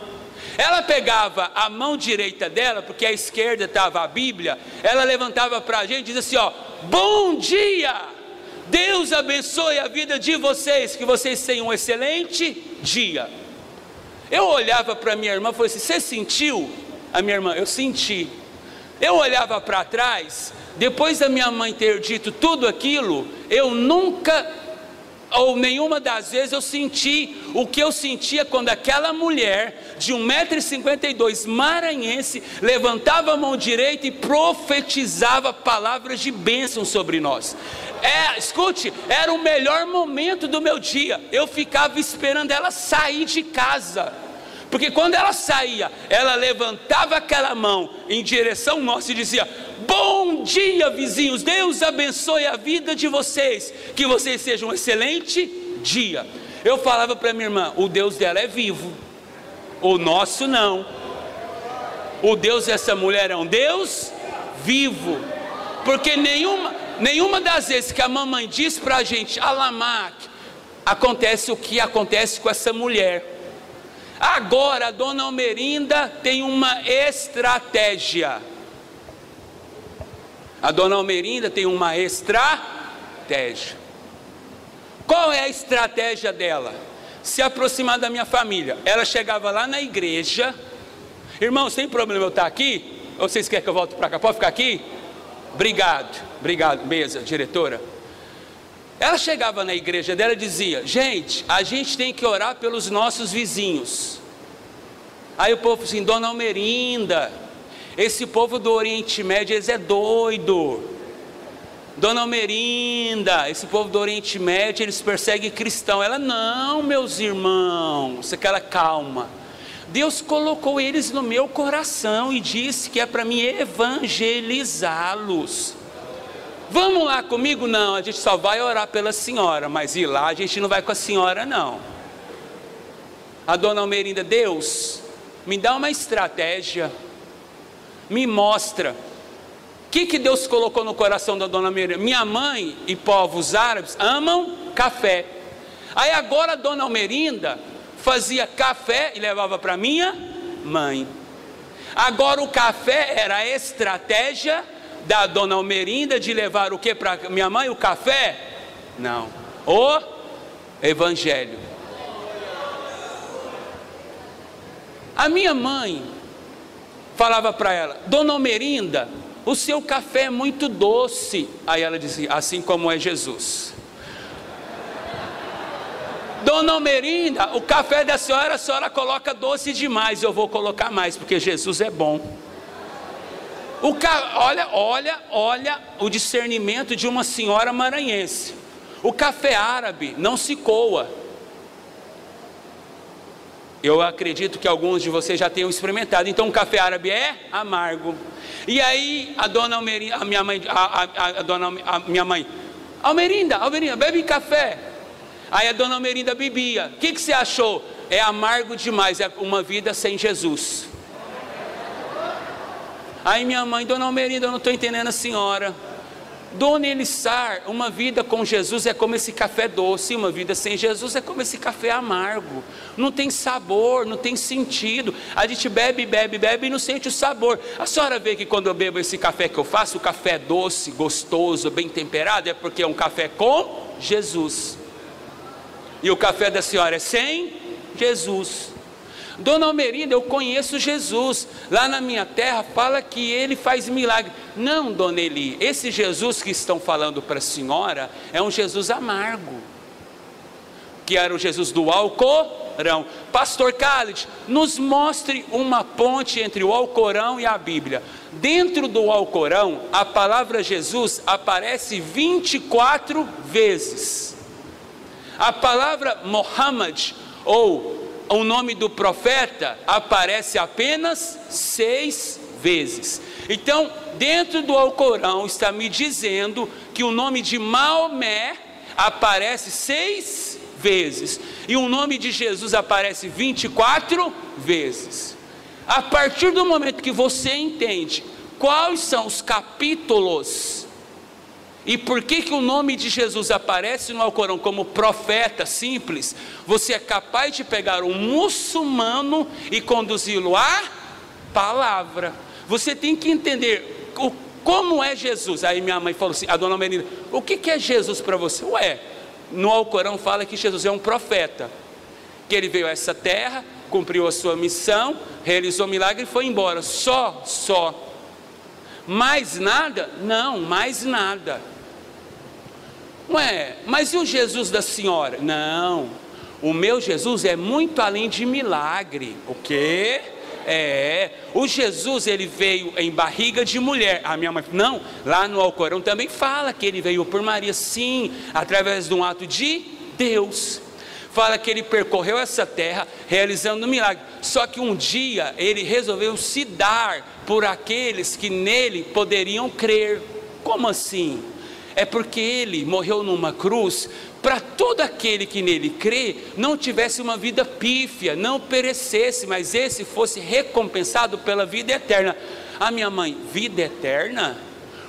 Ela pegava a mão direita dela, porque à esquerda estava a Bíblia, ela levantava para a gente e dizia assim, ó, bom dia! Deus abençoe a vida de vocês, que vocês tenham um excelente dia. Eu olhava para minha irmã e falei assim, você sentiu? A minha irmã, eu senti. Eu olhava para trás, depois da minha mãe ter dito tudo aquilo, eu nunca, ou nenhuma das vezes eu senti o que eu sentia quando aquela mulher de 1,52 m, maranhense, levantava a mão direita e profetizava palavras de bênção sobre nós. Escute, era o melhor momento do meu dia. Eu ficava esperando ela sair de casa, porque quando ela saía, ela levantava aquela mão em direção nossa e dizia, bom dia vizinhos, Deus abençoe a vida de vocês, que vocês sejam um excelente dia. Eu falava para minha irmã, o Deus dela é vivo, o nosso não. O Deus dessa mulher é um Deus vivo, porque nenhuma das vezes que a mamãe diz para a gente, Alamak, acontece o que acontece com essa mulher. Agora a Dona Almerinda tem uma estratégia. A Dona Almerinda tem uma estratégia. Qual é a estratégia dela? Se aproximar da minha família. Ela chegava lá na igreja. Irmãos, tem problema eu estar aqui? Ou vocês querem que eu volte para cá? Pode ficar aqui? Obrigado, mesa, diretora. Ela chegava na igreja dela e dizia, gente, a gente tem que orar pelos nossos vizinhos. Aí o povo assim, Dona Almerinda, esse povo do Oriente Médio, eles é doido. Dona Almerinda, esse povo do Oriente Médio, eles perseguem cristão. Ela, não, meus irmãos, aquela calma. Deus colocou eles no meu coração e disse que é para mim evangelizá-los. Vamos lá comigo? Não, a gente só vai orar pela senhora, mas ir lá a gente não vai com a senhora não. A Dona Almerinda, Deus, me dá uma estratégia. me mostra. O que Deus colocou no coração da dona Almerinda? Minha mãe e povos árabes amam café. Aí agora a dona Almerinda fazia café e levava para minha mãe. Agora o café era a estratégia da dona Almerinda de levar o que para minha mãe? O café? Não, o evangelho. A minha mãe falava para ela: dona Almerinda, o seu café é muito doce. Aí ela dizia: assim como é Jesus. Dona Almerinda, o café da senhora, a senhora coloca doce demais. Eu vou colocar mais, porque Jesus é bom. Olha o discernimento de uma senhora maranhense. O café árabe não se coa. Eu acredito que alguns de vocês já tenham experimentado. Então o café árabe é amargo. E aí a dona Almerinda, a minha mãe, Almerinda, bebe café. Aí a dona Almerinda bebia. O que você achou? É amargo demais, é uma vida sem Jesus. Aí minha mãe: dona Almerinda, eu não estou entendendo a senhora. Dona Elissar, uma vida com Jesus é como esse café doce, uma vida sem Jesus é como esse café amargo. Não tem sabor, não tem sentido. A gente bebe e não sente o sabor. A senhora vê que quando eu bebo esse café que eu faço, o café é doce, gostoso, bem temperado, é porque é um café com Jesus. E o café da senhora é sem Jesus. Dona Almerinda, eu conheço Jesus. Lá na minha terra fala que ele faz milagre. Não, dona Eli, esse Jesus que estão falando para a senhora é um Jesus amargo, que era o Jesus do Alcorão. Pastor Khalid, nos mostre uma ponte entre o Alcorão e a Bíblia. Dentro do Alcorão, a palavra Jesus aparece 24 vezes. A palavra Muhammad, ou o nome do profeta, aparece apenas 6 vezes. Então, dentro do Alcorão está me dizendo que o nome de Maomé aparece 6 vezes, e o nome de Jesus aparece 24 vezes. A partir do momento que você entende quais são os capítulos e por que o nome de Jesus aparece no Alcorão como profeta simples, você é capaz de pegar um muçulmano e conduzi-lo à palavra. Você tem que entender como é Jesus. Aí minha mãe falou assim, a dona Almerinda: o que é Jesus para você? Ué, no Alcorão fala que Jesus é um profeta, que ele veio a essa terra, cumpriu a sua missão, realizou milagre e foi embora. Só. Mais nada? Não, mais nada. Ué, mas e o Jesus da senhora? Não, o meu Jesus é muito além de milagre. O quê? O Jesus, ele veio em barriga de mulher. A minha mãe: não, lá no Alcorão também fala que ele veio por Maria, sim, através de um ato de Deus. Fala que ele percorreu essa terra realizando um milagre. Só que um dia ele resolveu se dar por aqueles que nele poderiam crer. Como assim? É porque ele morreu numa cruz para todo aquele que nele crê não tivesse uma vida pífia, não perecesse, mas esse fosse recompensado pela vida eterna. A minha mãe: vida eterna?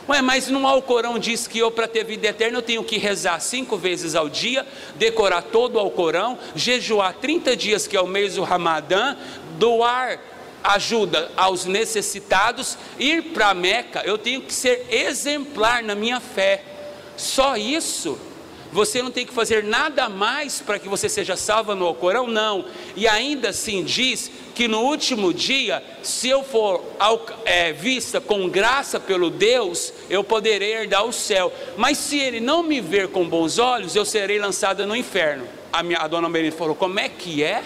Ué, mas no Alcorão diz que eu, para ter vida eterna, eu tenho que rezar 5 vezes ao dia, decorar todo o Alcorão, jejuar 30 dias, que é o mês do Ramadã, doar ajuda aos necessitados, ir para Meca. Eu tenho que ser exemplar na minha fé. Só isso? Você não tem que fazer nada mais para que você seja salva no Alcorão? Não. E ainda assim diz que no último dia, se eu for vista com graça pelo Deus, eu poderei herdar o céu. Mas se ele não me ver com bons olhos, eu serei lançada no inferno. A dona Almerinda falou: como é que é?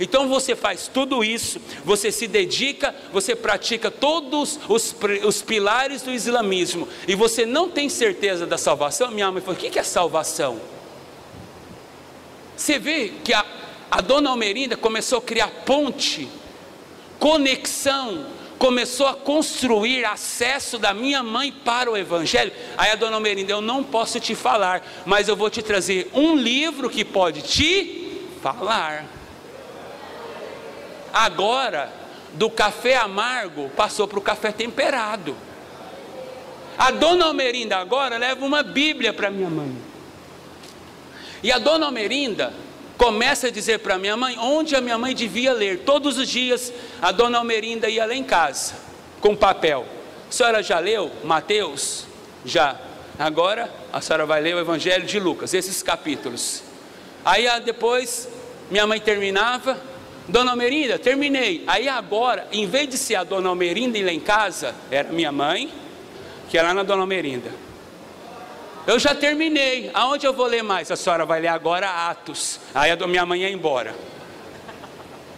Então você faz tudo isso, você se dedica, você pratica todos os pilares do islamismo, e você não tem certeza da salvação? Minha mãe falou: o que é salvação? Você vê que a dona Almerinda começou a criar ponte, conexão, começou a construir acesso da minha mãe para o evangelho. Aí a dona Almerinda: eu não posso te falar, mas eu vou te trazer um livro que pode te falar. Agora, do café amargo passou para o café temperado. A dona Almerinda agora leva uma Bíblia para minha mãe. E a dona Almerinda começa a dizer para minha mãe onde a minha mãe devia ler. Todos os dias a dona Almerinda ia lá em casa com papel. A senhora já leu Mateus? Já. Agora a senhora vai ler o Evangelho de Lucas, esses capítulos. Aí depois minha mãe terminava. Dona Almerinda, terminei. Aí agora, em vez de ser a dona Almerinda ir lá em casa, era minha mãe que ia lá na dona Almerinda. Eu já terminei. Aonde eu vou ler mais? A senhora vai ler agora Atos. Aí a minha mãe ia embora.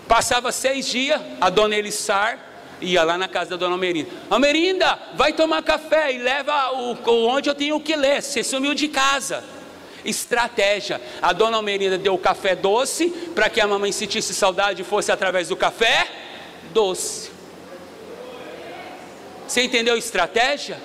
Passava 6 dias, a dona Elissar ia lá na casa da dona Almerinda. Almerinda, vai tomar café e leva onde eu tenho que ler. Você sumiu de casa. Estratégia. A dona Almerinda deu o café doce para que a mamãe sentisse saudade e fosse através do café doce. Você entendeu a estratégia?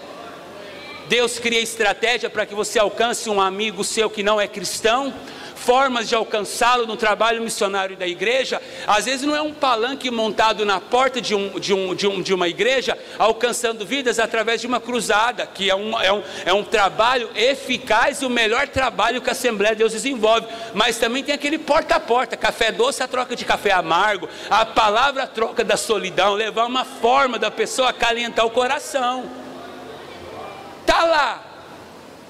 Deus cria estratégia para que você alcance um amigo seu que não é cristão, formas de alcançá-lo no trabalho missionário da igreja. Às vezes não é um palanque montado na porta de uma igreja, alcançando vidas através de uma cruzada, que é um trabalho eficaz, o melhor trabalho que a Assembleia de Deus desenvolve. Mas também tem aquele porta a porta, café doce a troca de café amargo, a palavra a troca da solidão, levar uma forma da pessoa a acalentar o coração. Está lá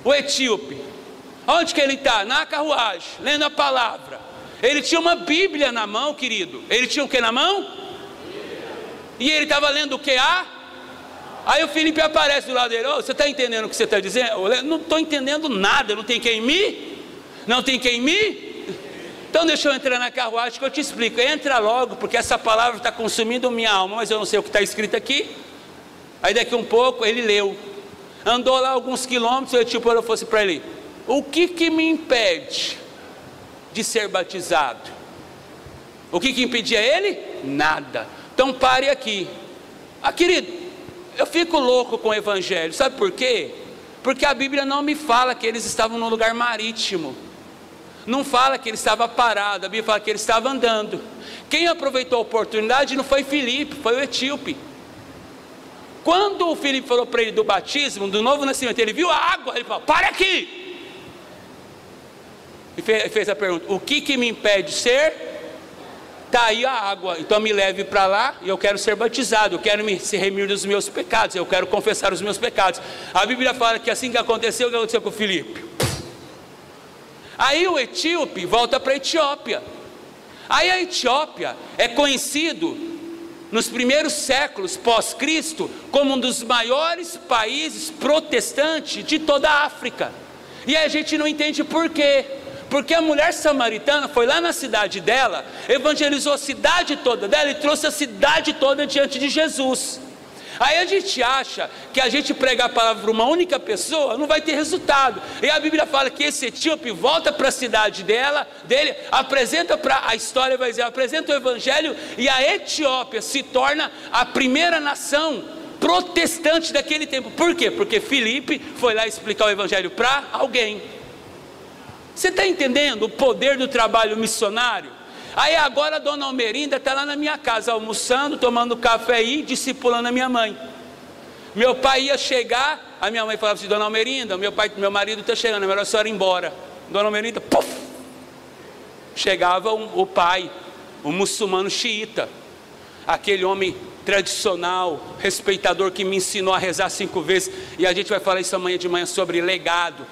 o etíope. Onde que ele está? Na carruagem, lendo a palavra. Ele tinha uma Bíblia na mão, querido. Ele tinha o que na mão? E ele estava lendo o que? Aí o Felipe aparece do lado dele. Você está entendendo o que você está dizendo? Eu não estou entendendo nada. Não tem quem me? Não tem quem me? Então deixa eu entrar na carruagem que eu te explico. Entra logo, porque essa palavra está consumindo minha alma, mas eu não sei o que está escrito aqui. Aí daqui um pouco ele leu. Andou lá alguns quilômetros e o etíope falou assim para ele: o que me impede de ser batizado? O que impedia ele? Nada. Então pare aqui. Querido, eu fico louco com o Evangelho. Sabe por quê? Porque a Bíblia não me fala que eles estavam num lugar marítimo. Não fala que ele estava parado. A Bíblia fala que ele estava andando. Quem aproveitou a oportunidade não foi Filipe, foi o etíope. Quando o Filipe falou para ele do batismo, do novo nascimento, ele viu a água. Ele falou: pare aqui. E fez a pergunta: o que me impede de ser? Está aí a água, então me leve para lá e eu quero ser batizado, eu quero se remir dos meus pecados, eu quero confessar os meus pecados. A Bíblia fala que assim que aconteceu, o que aconteceu com o Filipe? Aí o etíope volta para a Etiópia. Aí a Etiópia é conhecido nos primeiros séculos pós-Cristo como um dos maiores países protestantes de toda a África. E a gente não entende por quê. Porque a mulher samaritana foi lá na cidade dela, evangelizou a cidade toda dela e trouxe a cidade toda diante de Jesus. Aí a gente acha que a gente pregar a palavra para uma única pessoa não vai ter resultado. E a Bíblia fala que esse etíope volta para a cidade dele, apresenta para a história, vai dizer, apresenta o evangelho, e a Etiópia se torna a primeira nação protestante daquele tempo. Por quê? Porque Filipe foi lá explicar o evangelho para alguém. Você está entendendo o poder do trabalho missionário? Aí agora a dona Almerinda está lá na minha casa, almoçando, tomando café e discipulando a minha mãe. Meu pai ia chegar, a minha mãe falava assim: dona Almerinda, meu marido está chegando, é melhor a senhora ir embora. Dona Almerinda, puf! Chegava o pai, o muçulmano xiita, aquele homem tradicional, respeitador, que me ensinou a rezar 5 vezes. E a gente vai falar isso amanhã de manhã sobre legado.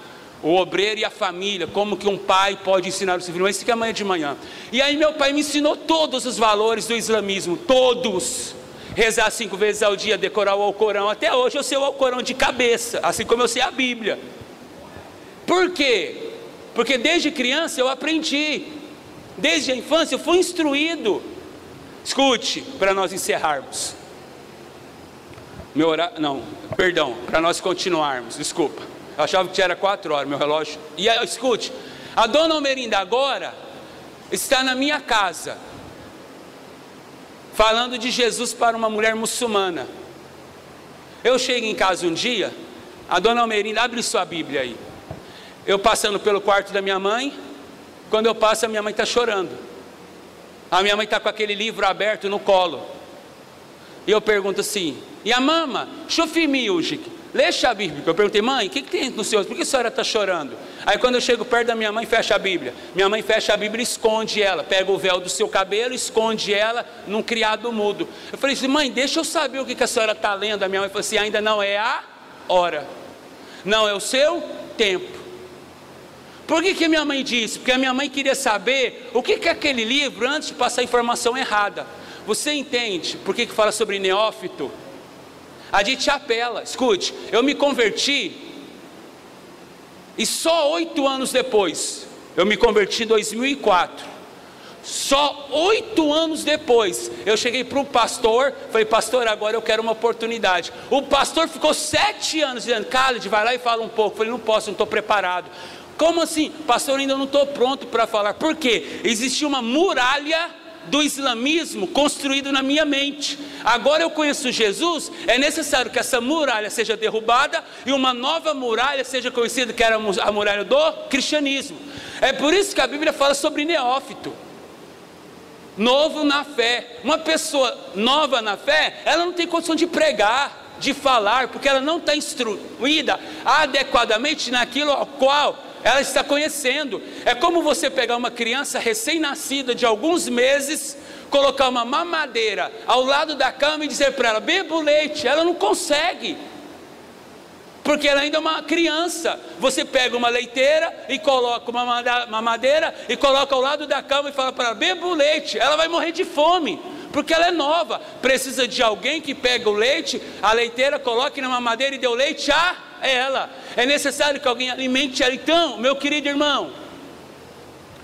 O obreiro e a família, como que um pai pode ensinar o seu filho. Mas isso que é amanhã de manhã. E aí meu pai me ensinou todos os valores do islamismo, todos. Rezar 5 vezes ao dia, decorar o Alcorão. Até hoje eu sei o Alcorão de cabeça, assim como eu sei a Bíblia. Por quê? Porque desde criança eu aprendi. Desde a infância eu fui instruído. Escute, para nós encerrarmos. Para nós continuarmos, desculpa. Eu achava que era 4 horas, meu relógio. E aí, escute, a dona Almerinda agora está na minha casa, falando de Jesus para uma mulher muçulmana. Eu chego em casa um dia, a dona Almerinda, abre sua Bíblia aí. Eu passando pelo quarto da minha mãe, quando eu passo, a minha mãe está chorando. A minha mãe está com aquele livro aberto no colo. E eu pergunto assim, e a mama, Shofimiushik, leia a Bíblia. Eu perguntei, mãe, o que tem no seu? Por que a senhora está chorando? Aí quando eu chego perto da minha mãe, fecha a Bíblia. Minha mãe fecha a Bíblia e esconde ela. Pega o véu do seu cabelo, esconde ela num criado mudo. Eu falei assim, mãe, deixa eu saber o que a senhora está lendo. A minha mãe falou assim, ainda não é a hora. Não é o seu tempo. Por que minha mãe disse? Porque a minha mãe queria saber o que é aquele livro antes de passar a informação errada. Você entende por que fala sobre neófito? A gente apela, escute, eu me converti e só 8 anos depois, eu me converti em 2004, só 8 anos depois, eu cheguei para o pastor, falei, pastor, agora eu quero uma oportunidade. O pastor ficou 7 anos dizendo, Khaled, vai lá e fala um pouco. Eu falei, não posso, não estou preparado. Como assim? Pastor, ainda não estou pronto para falar. Por quê? Existia uma muralha do islamismo construído na minha mente. Agora eu conheço Jesus, é necessário que essa muralha seja derrubada e uma nova muralha seja conhecida, que era a muralha do cristianismo. É por isso que a Bíblia fala sobre neófito, novo na fé. Uma pessoa nova na fé, ela não tem condição de pregar, de falar, porque ela não está instruída adequadamente naquilo ao qual ela está conhecendo. É como você pegar uma criança recém-nascida de alguns meses, colocar uma mamadeira ao lado da cama e dizer para ela, beba o leite. Ela não consegue, porque ela ainda é uma criança. Você pega uma leiteira e coloca uma mamadeira e coloca ao lado da cama e fala para ela, beba o leite. Ela vai morrer de fome, porque ela é nova. Precisa de alguém que pega o leite, a leiteira, coloque na mamadeira e dê o leite a ela. É necessário que alguém alimente ela. Então, meu querido irmão,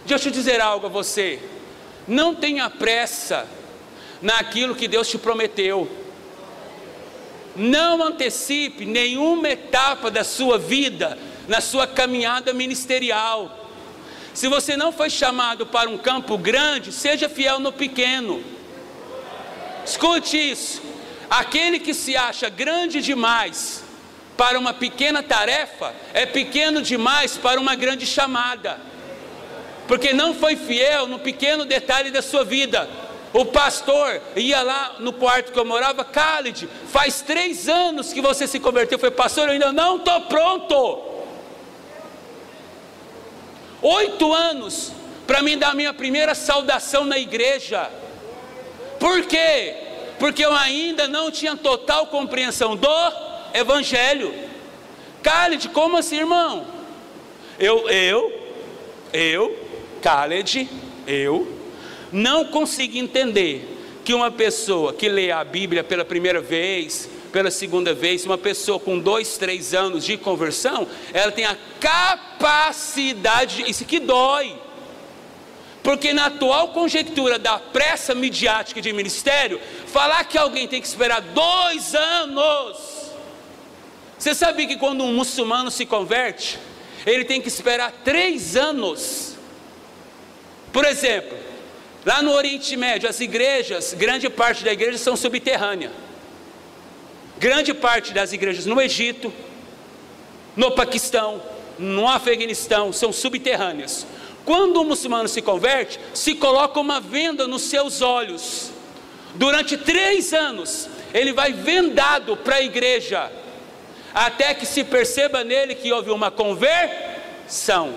deixa eu dizer algo a você, não tenha pressa naquilo que Deus te prometeu. Não antecipe nenhuma etapa da sua vida, na sua caminhada ministerial. Se você não foi chamado para um campo grande, seja fiel no pequeno. Escute isso, aquele que se acha grande demais para uma pequena tarefa, é pequeno demais para uma grande chamada, porque não foi fiel no pequeno detalhe da sua vida. O pastor ia lá no quarto que eu morava, Khaled, faz 3 anos que você se converteu. Eu falei, pastor, eu ainda não estou pronto. 8 anos para mim dar a minha primeira saudação na igreja. Por quê? Porque eu ainda não tinha total compreensão do Evangelho. Khaled, como assim, irmão? Khaled, não consegui entender que uma pessoa que lê a Bíblia pela primeira vez, pela segunda vez, uma pessoa com 2, 3 anos de conversão, ela tem a capacidade, isso que dói, porque na atual conjectura da pressa midiática de ministério, falar que alguém tem que esperar 2 anos. Você sabia que quando um muçulmano se converte, ele tem que esperar 3 anos? Por exemplo, lá no Oriente Médio, as igrejas, grande parte da igreja são subterrâneas. Grande parte das igrejas no Egito, no Paquistão, no Afeganistão, são subterrâneas. Quando um muçulmano se converte, se coloca uma venda nos seus olhos. Durante 3 anos, ele vai vendado para a igreja, até que se perceba nele que houve uma conversão,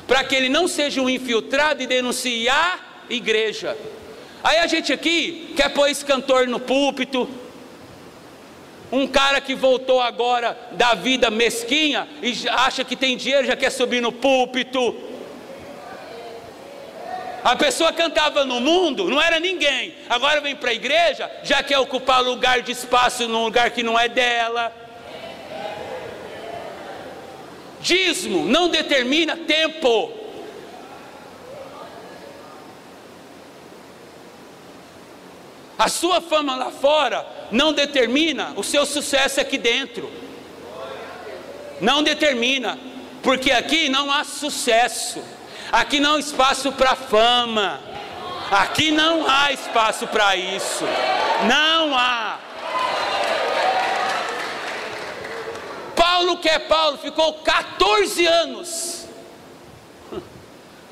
para que ele não seja um infiltrado e denuncie a igreja. Aí a gente aqui quer pôr esse cantor no púlpito, um cara que voltou agora da vida mesquinha e acha que tem dinheiro, já quer subir no púlpito. A pessoa cantava no mundo, não era ninguém, agora vem para a igreja, já quer ocupar lugar de espaço num lugar que não é dela. Dízimo não determina tempo. A sua fama lá fora não determina o seu sucesso aqui dentro. Não determina, porque aqui não há sucesso. Aqui não há espaço para fama. Aqui não há espaço para isso. Não há. Paulo, que é Paulo, ficou 14 anos.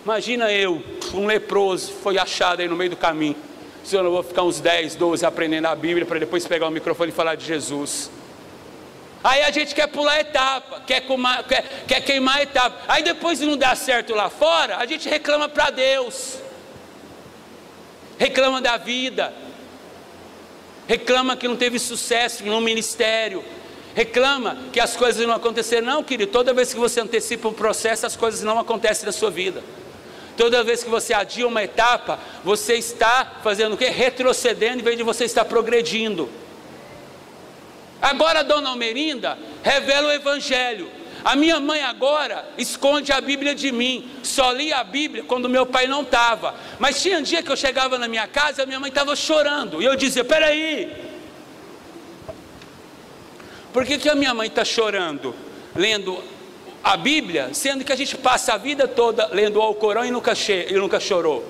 Imagina eu, um leproso, foi achado aí no meio do caminho. Se eu não vou ficar uns 10, 12 aprendendo a Bíblia para depois pegar o microfone e falar de Jesus. Aí a gente quer pular etapa, quer queimar etapa. Aí depois de não dar certo lá fora, a gente reclama para Deus. Reclama da vida. Reclama que não teve sucesso no ministério. Reclama que as coisas não aconteceram. Não, querido, toda vez que você antecipa um processo, as coisas não acontecem na sua vida. Toda vez que você adia uma etapa, você está fazendo o quê? Retrocedendo em vez de você estar progredindo. Agora a dona Almerinda revela o Evangelho. A minha mãe agora esconde a Bíblia de mim. Só lia a Bíblia quando meu pai não estava. Mas tinha um dia que eu chegava na minha casa, a minha mãe estava chorando. E eu dizia, peraí, por que a minha mãe está chorando, lendo a Bíblia, sendo que a gente passa a vida toda lendo o Alcorão e nunca chorou?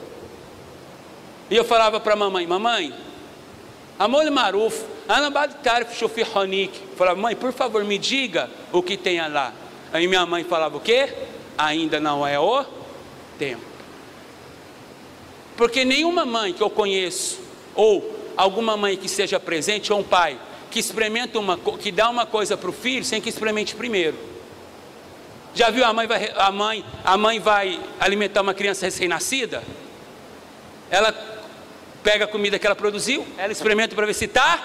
E eu falava para a mamãe, mamãe, Amor Maruf, Anabad Tarif Shufi Honik. Falava, mãe, por favor, me diga o que tem lá. Aí minha mãe falava o quê? Ainda não é o tempo. Porque nenhuma mãe que eu conheço, ou alguma mãe que seja presente, ou um pai, que experimenta que dá uma coisa para o filho, sem que experimente primeiro. Já viu a mãe vai alimentar uma criança recém-nascida? Ela pega a comida que ela produziu, ela experimenta para ver se está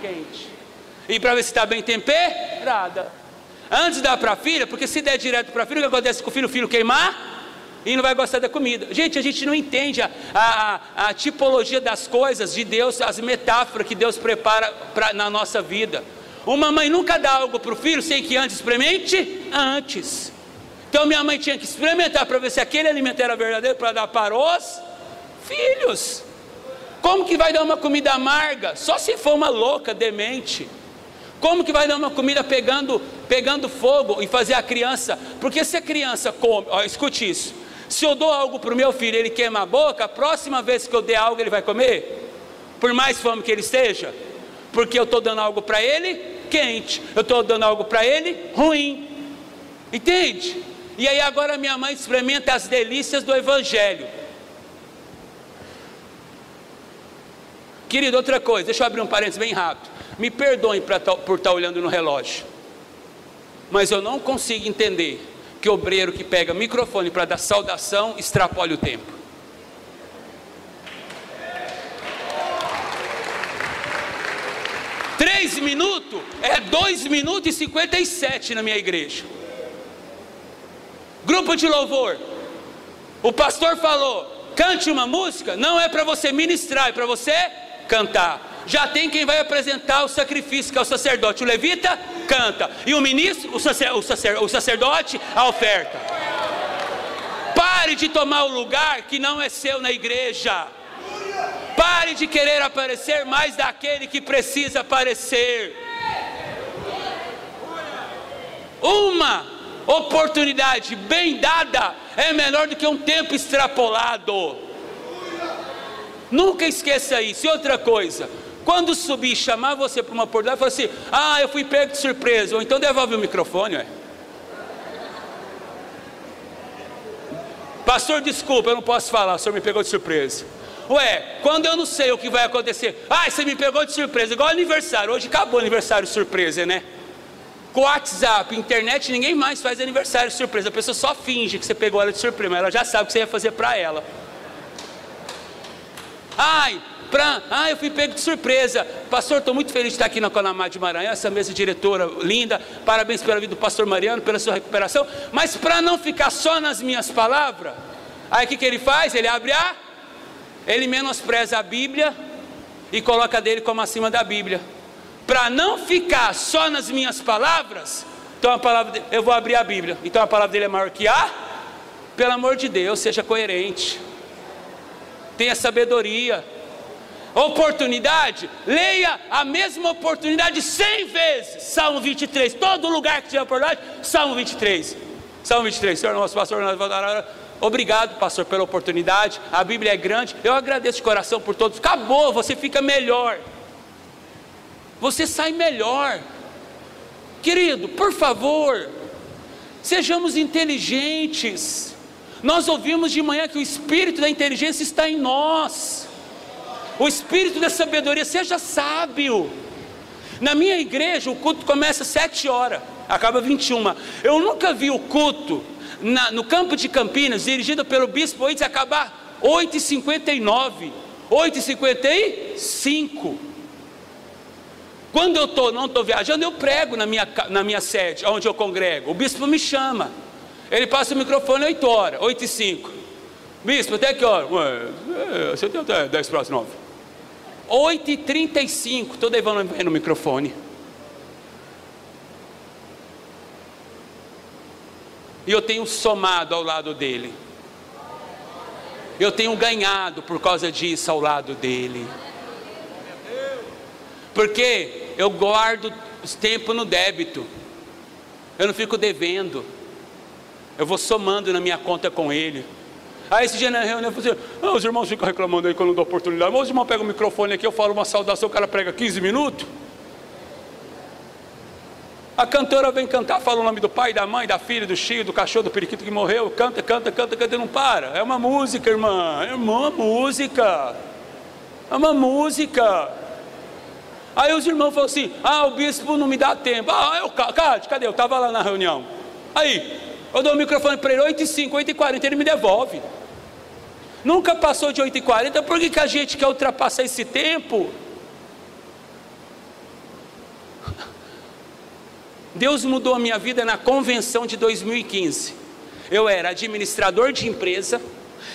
quente, e para ver se está bem temperada, antes de dar para a filha, porque se der direto para a filha, o que acontece com o filho queimar, e não vai gostar da comida. Gente, a gente não entende a tipologia das coisas de Deus, as metáforas que Deus prepara na nossa vida. Uma mãe nunca dá algo para o filho sem que antes experimente antes. Então minha mãe tinha que experimentar para ver se aquele alimento era verdadeiro, para dar para os filhos. Como que vai dar uma comida amarga? Só se for uma louca, demente. Como que vai dar uma comida pegando fogo e fazer a criança? Porque se a criança come, escute isso, se eu dou algo para o meu filho, ele queima a boca, a próxima vez que eu der algo, ele vai comer? Por mais fome que ele esteja? Porque eu estou dando algo para ele quente, eu estou dando algo para ele ruim. Entende? E aí agora minha mãe experimenta as delícias do Evangelho. Querido, outra coisa, deixa eu abrir um parênteses bem rápido. Me perdoem por estar olhando no relógio, mas eu não consigo entender que obreiro que pega microfone para dar saudação extrapole o tempo. Três minutos é 2 minutos e 57 na minha igreja. Grupo de louvor, o pastor falou, cante uma música, não é para você ministrar, é para você cantar. Já tem quem vai apresentar o sacrifício, que é o sacerdote. O levita canta, e o ministro, o sacerdote, a oferta. Pare de tomar o lugar que não é seu na igreja. Pare de querer aparecer mais daquele que precisa aparecer. Uma oportunidade bem dada é melhor do que um tempo extrapolado. Nunca esqueça isso. E outra coisa, quando subir e chamar você para uma oportunidade, fala assim, eu fui pego de surpresa, ou então devolve o microfone, ué. Pastor, desculpa, eu não posso falar, o senhor me pegou de surpresa. Ué, quando eu não sei o que vai acontecer, você me pegou de surpresa, igual aniversário, hoje acabou o aniversário surpresa, né? Com WhatsApp, internet, ninguém mais faz aniversário surpresa, a pessoa só finge que você pegou ela de surpresa, mas ela já sabe o que você ia fazer para ela. Eu fui pego de surpresa. Pastor, estou muito feliz de estar aqui na Conamá de Maranhão, essa mesa diretora linda, parabéns pela vida do pastor Mariano, pela sua recuperação, mas para não ficar só nas minhas palavras, aí o que ele faz? Ele menospreza a Bíblia e coloca dele como acima da Bíblia, para não ficar só nas minhas palavras. Então a palavra dele, eu vou abrir a Bíblia, então a palavra dele é maior que pelo amor de Deus, seja coerente, tenha sabedoria. Oportunidade, leia a mesma oportunidade 100 vezes, Salmo 23, todo lugar que tiver oportunidade, Salmo 23, Senhor nosso pastor, obrigado pastor pela oportunidade, a Bíblia é grande, eu agradeço de coração por todos, acabou, você fica melhor, você sai melhor. Querido, por favor, sejamos inteligentes. Nós ouvimos de manhã que o espírito da inteligência está em nós. O espírito da sabedoria, seja sábio. Na minha igreja o culto começa às 7 horas, acaba 21. Eu nunca vi o culto no campo de Campinas, dirigido pelo bispo Oites, acabar 8h59, 8h55. Quando eu não estou viajando, eu prego na minha sede, onde eu congrego. O bispo me chama, ele passa o microfone 8 horas, 8h05. Bispo, até que hora? Você tem até 10 para as 9. 8h35, estou levando no microfone. E eu tenho somado ao lado dele. Eu tenho ganhado por causa disso ao lado dele. Porque eu guardo os tempos no débito. Eu não fico devendo. Eu vou somando na minha conta com ele. Aí esse dia na reunião eu falei assim, os irmãos ficam reclamando aí quando eu dou oportunidade. Mas os irmãos pegam o microfone aqui, eu falo uma saudação, o cara prega 15 minutos. A cantora vem cantar, fala o nome do pai, da mãe, da filha, do tio, do cachorro, do periquito que morreu. Canta, canta, canta, canta e não para. É uma música, irmã. É uma música. É uma música. Aí os irmãos falam assim, o bispo não me dá tempo. Cadê? Eu estava lá na reunião. Aí, eu dou o microfone para ele, 8h05, 8h40, ele me devolve. Nunca passou de 8h40, por que a gente quer ultrapassar esse tempo? Deus mudou a minha vida na convenção de 2015. Eu era administrador de empresa,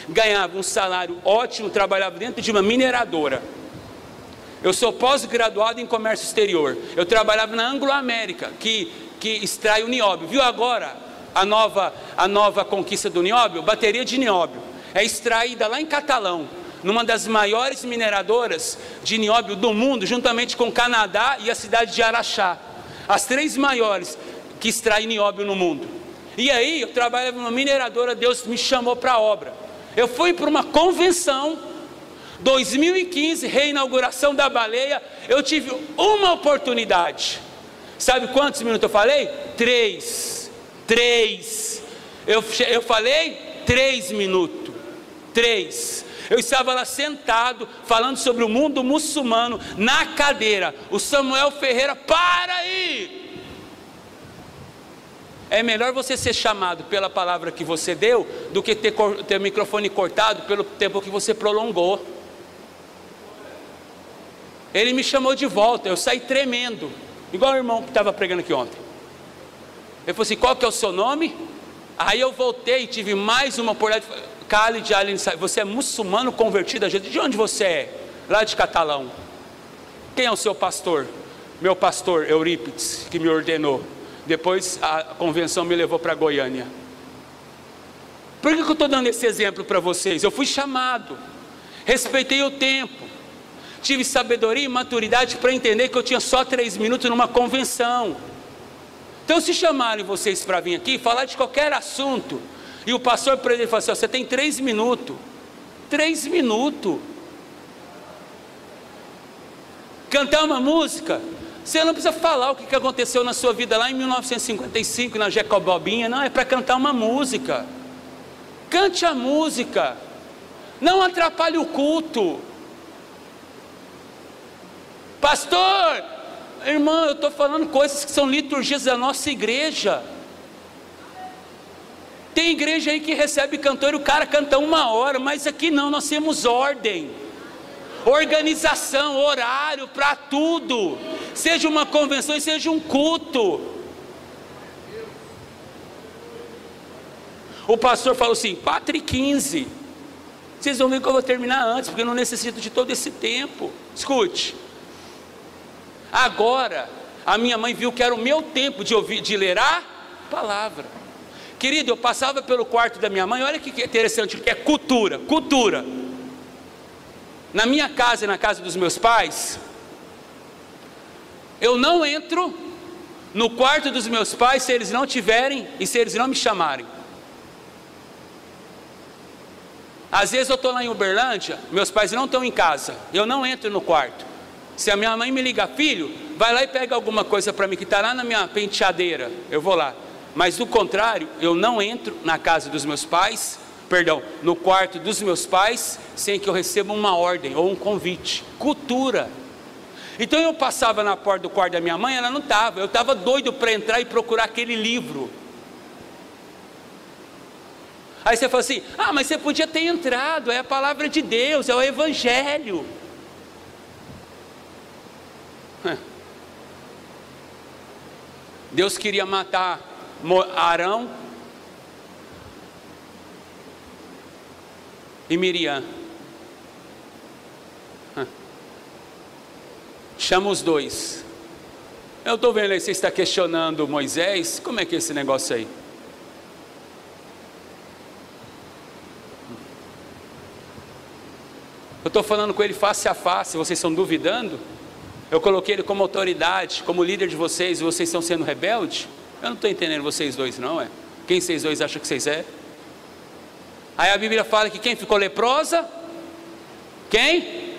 ganhava um salário ótimo, trabalhava dentro de uma mineradora. Eu sou pós-graduado em comércio exterior. Eu trabalhava na Anglo América, que extrai o nióbio. Viu agora a nova conquista do nióbio? Bateria de nióbio. É extraída lá em Catalão, numa das maiores mineradoras de nióbio do mundo, juntamente com o Canadá e a cidade de Araxá. As 3 maiores que extraem nióbio no mundo. E aí, eu trabalhava numa mineradora, Deus me chamou para a obra. Eu fui para uma convenção, 2015, reinauguração da Baleia, eu tive uma oportunidade. Sabe quantos minutos eu falei? 3. Eu falei 3 minutos. 3. Eu estava lá sentado, falando sobre o mundo muçulmano, na cadeira. O Samuel Ferreira, para aí! É melhor você ser chamado pela palavra que você deu, do que ter o microfone cortado pelo tempo que você prolongou. Ele me chamou de volta, eu saí tremendo, igual o irmão que estava pregando aqui ontem. Ele falou assim, qual que é o seu nome? Aí eu voltei e tive mais uma oportunidade. Khalid Allen, você é muçulmano convertido a Jesus? De onde você é? Lá de Catalão. Quem é o seu pastor? Meu pastor Eurípides, que me ordenou. Depois a convenção me levou para Goiânia. Por que eu estou dando esse exemplo para vocês? Eu fui chamado, respeitei o tempo, tive sabedoria e maturidade para entender que eu tinha só 3 minutos numa convenção. Então, se chamarem vocês para vir aqui, falar de qualquer assunto, e o pastor para ele fala assim, você tem 3 minutos. 3 minutos. Cantar uma música, você não precisa falar o que aconteceu na sua vida lá em 1955, na Jacobobinha, não, é para cantar uma música. Cante a música, não atrapalhe o culto. Pastor, irmão, eu estou falando coisas que são liturgias da nossa igreja. Tem igreja aí que recebe cantor e o cara canta 1 hora, mas aqui não, nós temos ordem, organização, horário para tudo, seja uma convenção e seja um culto. O pastor falou assim, 4h15, vocês vão ver que eu vou terminar antes, porque eu não necessito de todo esse tempo. Escute, agora a minha mãe viu que era o meu tempo de ler a palavra. Querido, eu passava pelo quarto da minha mãe, olha que interessante, que é cultura. Na minha casa e na casa dos meus pais, eu não entro no quarto dos meus pais se eles não tiverem e se eles não me chamarem. Às vezes eu estou lá em Uberlândia, meus pais não estão em casa, eu não entro no quarto. Se a minha mãe me liga, filho, vai lá e pega alguma coisa para mim que está lá na minha penteadeira, eu vou lá. Mas do contrário, eu não entro na casa dos meus pais no quarto dos meus pais, sem que eu receba uma ordem ou um convite. Cultura. Então eu passava na porta do quarto da minha mãe, ela não estava. Eu estava doido para entrar e procurar aquele livro. Aí você fala assim: ah, mas você podia ter entrado, é a palavra de Deus, é o Evangelho. Deus queria matar Arão e Miriam. Chama os dois. Eu estou vendo aí, você está questionando Moisés. Como é que é esse negócio aí? Eu estou falando com ele face a face, vocês estão duvidando? Eu coloquei ele como autoridade, como líder de vocês, e vocês estão sendo rebeldes? Eu não estou entendendo vocês dois não, é? Quem vocês dois acham que vocês é? Aí a Bíblia fala que quem ficou leprosa? Quem?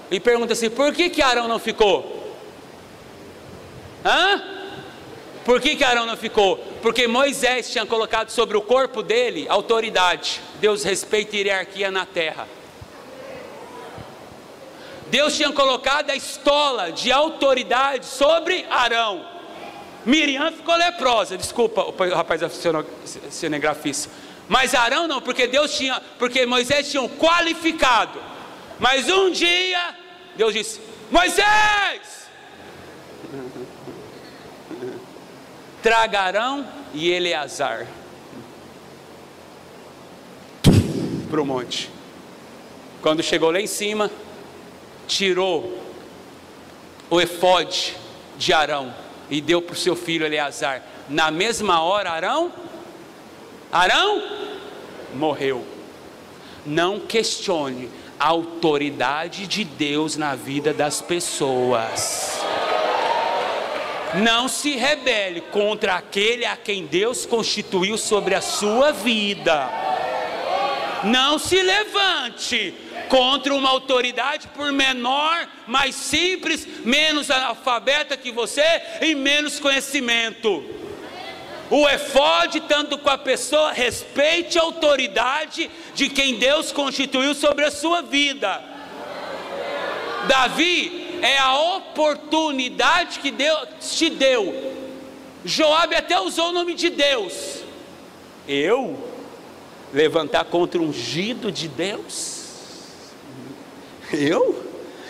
E pergunta assim: por que Arão não ficou? Por que Arão não ficou? Porque Moisés tinha colocado sobre o corpo dele autoridade. Deus respeita a hierarquia na terra. Deus tinha colocado a estola de autoridade sobre Arão. Miriam ficou leprosa, desculpa o rapaz da cinegrafista, mas Arão não, porque Moisés tinha qualificado. Mas um dia Deus disse: Moisés, traga Arão e Eleazar para o monte. Quando chegou lá em cima, tirou o efode de Arão e deu para o seu filho Eleazar. Na mesma hora Arão morreu. Não questione a autoridade de Deus na vida das pessoas. Não se rebele contra aquele a quem Deus constituiu sobre a sua vida. Não se levante contra uma autoridade por menor, mais simples, menos analfabeta que você e menos conhecimento. O efode tanto com a pessoa, respeite a autoridade de quem Deus constituiu sobre a sua vida. Davi é a oportunidade que Deus te deu. Joabe até usou o nome de Deus. Eu levantar contra o ungido de Deus? Eu?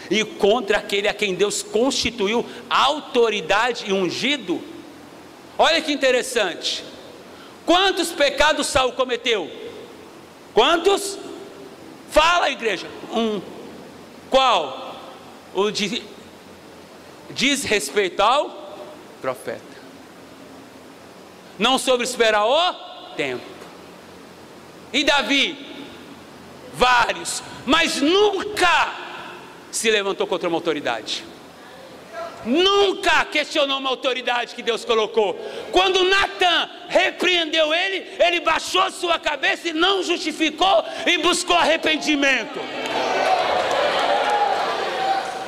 E contra aquele a quem Deus constituiu autoridade e ungido? Olha que interessante. Quantos pecados Saul cometeu? Quantos? Fala, igreja. Qual? O de desrespeito ao profeta. Não soube esperar o tempo. E Davi? Vários, mas nunca se levantou contra uma autoridade. Nunca questionou uma autoridade que Deus colocou. Quando Natan repreendeu ele, ele baixou sua cabeça e não justificou e buscou arrependimento.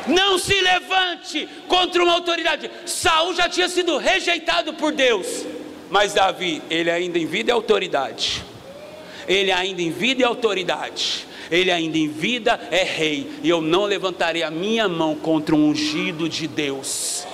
Não se levante contra uma autoridade. Saul já tinha sido rejeitado por Deus, mas Davi, ele ainda em vida é autoridade. Ele ainda em vida é autoridade. Ele ainda em vida é rei. E eu não levantarei a minha mão contra um ungido de Deus.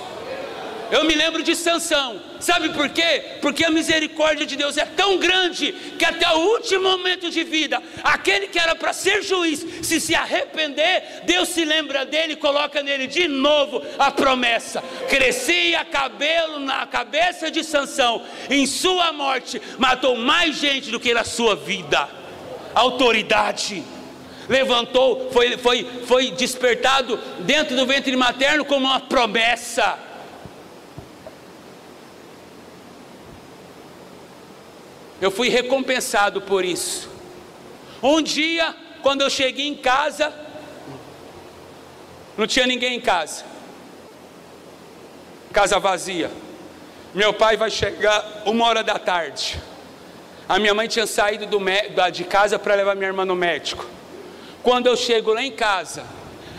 Eu me lembro de Sansão. Sabe por quê? Porque a misericórdia de Deus é tão grande que até o último momento de vida, aquele que era para ser juiz, se arrepender, Deus se lembra dele e coloca nele de novo a promessa. Crescia cabelo na cabeça de Sansão. Em sua morte matou mais gente do que na sua vida. Autoridade. Levantou, foi despertado dentro do ventre materno como uma promessa. Eu fui recompensado por isso. Um dia, quando eu cheguei em casa, não tinha ninguém em casa. Casa vazia. Meu pai vai chegar 1h da tarde. A minha mãe tinha saído de casa para levar minha irmã no médico. Quando eu chego lá em casa,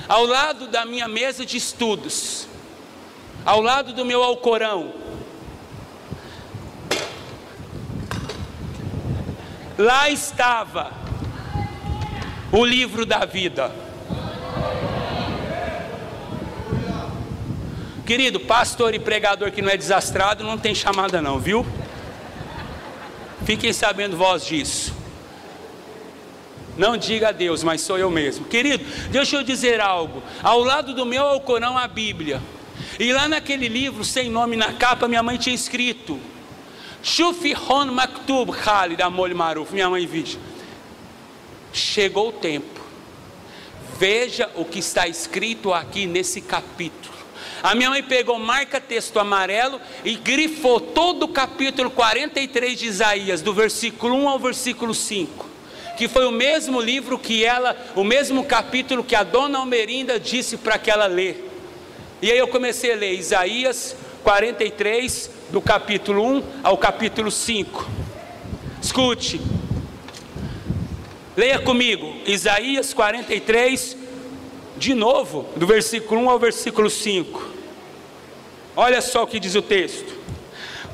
ao lado da minha mesa de estudos, ao lado do meu Alcorão, lá estava o livro da vida. Querido, pastor e pregador que não é desastrado não tem chamada não, viu? Fiquem sabendo vós disso. Não diga a Deus, mas sou eu mesmo. Querido, deixa eu dizer algo. Ao lado do meu Alcorão, a Bíblia. E lá naquele livro, sem nome na capa, minha mãe tinha escrito Shufi Hon Maktub Khalid Amol Maruf. Minha mãe viu. Chegou o tempo. Veja o que está escrito aqui nesse capítulo. A minha mãe pegou marca-texto amarelo e grifou todo o capítulo 43 de Isaías, do versículo 1 ao versículo 5, que foi o mesmo livro que ela, o mesmo capítulo que a dona Almerinda disse para que ela lê. E aí eu comecei a ler Isaías 43, do capítulo 1 ao capítulo 5. Escute, leia comigo, Isaías 43, de novo, do versículo 1 ao versículo 5. Olha só o que diz o texto.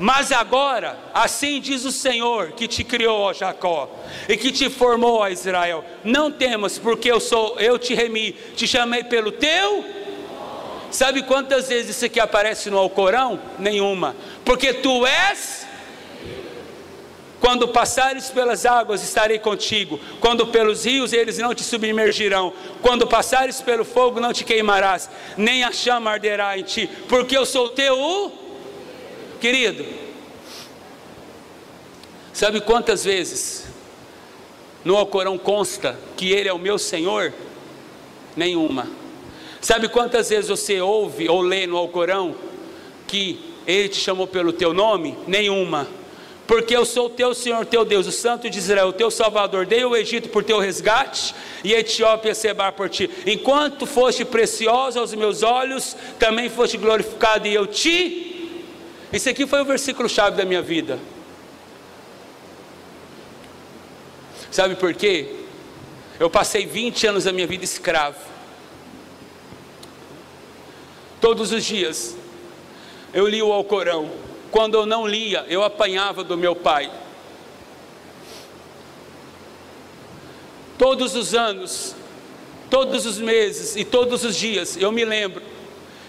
Mas agora, assim diz o Senhor que te criou, ó Jacó, e que te formou, ó Israel: não temas, porque eu te remi, te chamei pelo teu. Sabe quantas vezes isso aqui aparece no Alcorão? Nenhuma. Porque tu és. Quando passares pelas águas, estarei contigo. Quando pelos rios, eles não te submergirão. Quando passares pelo fogo, não te queimarás, nem a chama arderá em ti, porque eu sou teu. Querido, sabe quantas vezes no Alcorão consta que Ele é o meu Senhor? Nenhuma. Sabe quantas vezes você ouve ou lê no Alcorão que Ele te chamou pelo teu nome? Nenhuma. Porque eu sou o teu Senhor, teu Deus, o Santo de Israel, o teu Salvador. Dei o Egito por teu resgate, e a Etiópia Sebar por ti. Enquanto foste precioso aos meus olhos, também foste glorificado, e eu te... Esse aqui foi o versículo chave da minha vida. Sabe por quê? Eu passei 20 anos da minha vida escravo. Todos os dias eu li o Alcorão. Quando eu não lia, eu apanhava do meu pai. Todos os anos, todos os meses e todos os dias, eu me lembro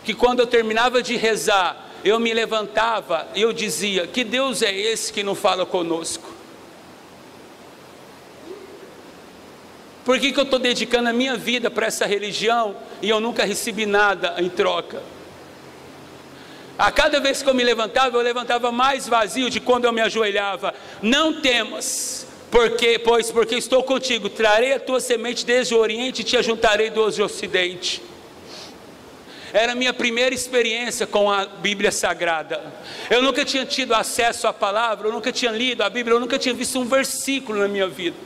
que quando eu terminava de rezar, eu me levantava e eu dizia: que Deus é esse que não fala conosco? Por que eu estou dedicando a minha vida para essa religião e eu nunca recebi nada em troca? A cada vez que eu me levantava, eu levantava mais vazio de quando eu me ajoelhava. Não temas, porque estou contigo. Trarei a tua semente desde o Oriente e te ajuntarei dos do Ocidente. Era a minha primeira experiência com a Bíblia Sagrada. Eu nunca tinha tido acesso à palavra, eu nunca tinha lido a Bíblia, eu nunca tinha visto um versículo na minha vida.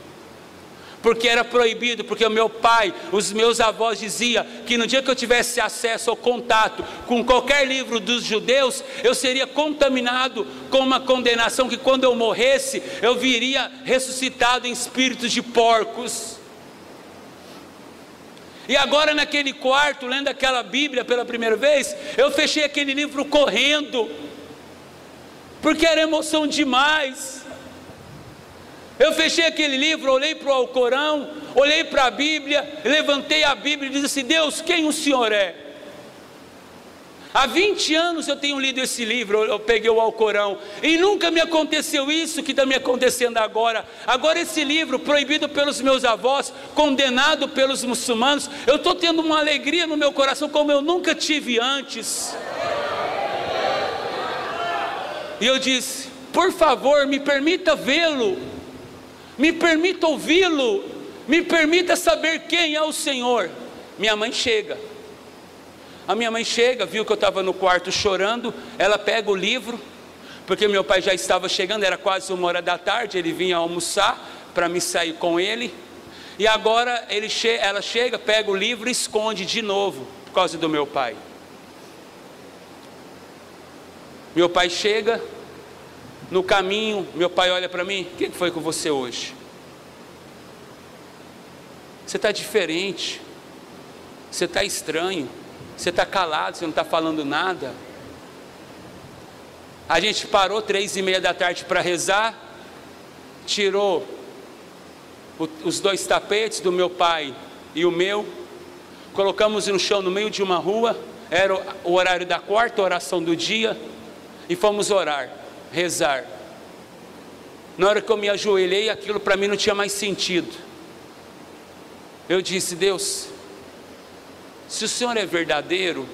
Porque era proibido, porque o meu pai, os meus avós diziam que no dia que eu tivesse acesso ao contato com qualquer livro dos judeus, eu seria contaminado com uma condenação, que quando eu morresse, eu viria ressuscitado em espíritos de porcos. E agora naquele quarto, lendo aquela Bíblia pela primeira vez, eu fechei aquele livro correndo, porque era emoção demais. Eu fechei aquele livro, olhei para o Alcorão, olhei para a Bíblia, levantei a Bíblia e disse assim: Deus, quem o Senhor é? Há 20 anos eu tenho lido esse livro, eu peguei o Alcorão, e nunca me aconteceu isso que está me acontecendo agora. Agora esse livro, proibido pelos meus avós, condenado pelos muçulmanos, eu estou tendo uma alegria no meu coração como eu nunca tive antes. E eu disse: por favor, me permita vê-lo, me permita ouvi-lo, me permita saber quem é o Senhor. Minha mãe chega. A minha mãe chega, viu que eu estava no quarto chorando, ela pega o livro, porque meu pai já estava chegando, era quase 1h da tarde, ele vinha almoçar para me sair com ele, e agora ela chega, pega o livro e esconde de novo, por causa do meu pai. Meu pai chega, no caminho, meu pai olha para mim: o que foi com você hoje? Você está diferente, você está estranho, você está calado, você não está falando nada. A gente parou 3h30 da tarde para rezar, tirou os 2 tapetes do meu pai e o meu, colocamos no chão no meio de uma rua, era o horário da 4ª oração do dia, e fomos orar, rezar. Na hora que eu me ajoelhei, aquilo para mim não tinha mais sentido. Eu disse: Deus, se o Senhor é verdadeiro,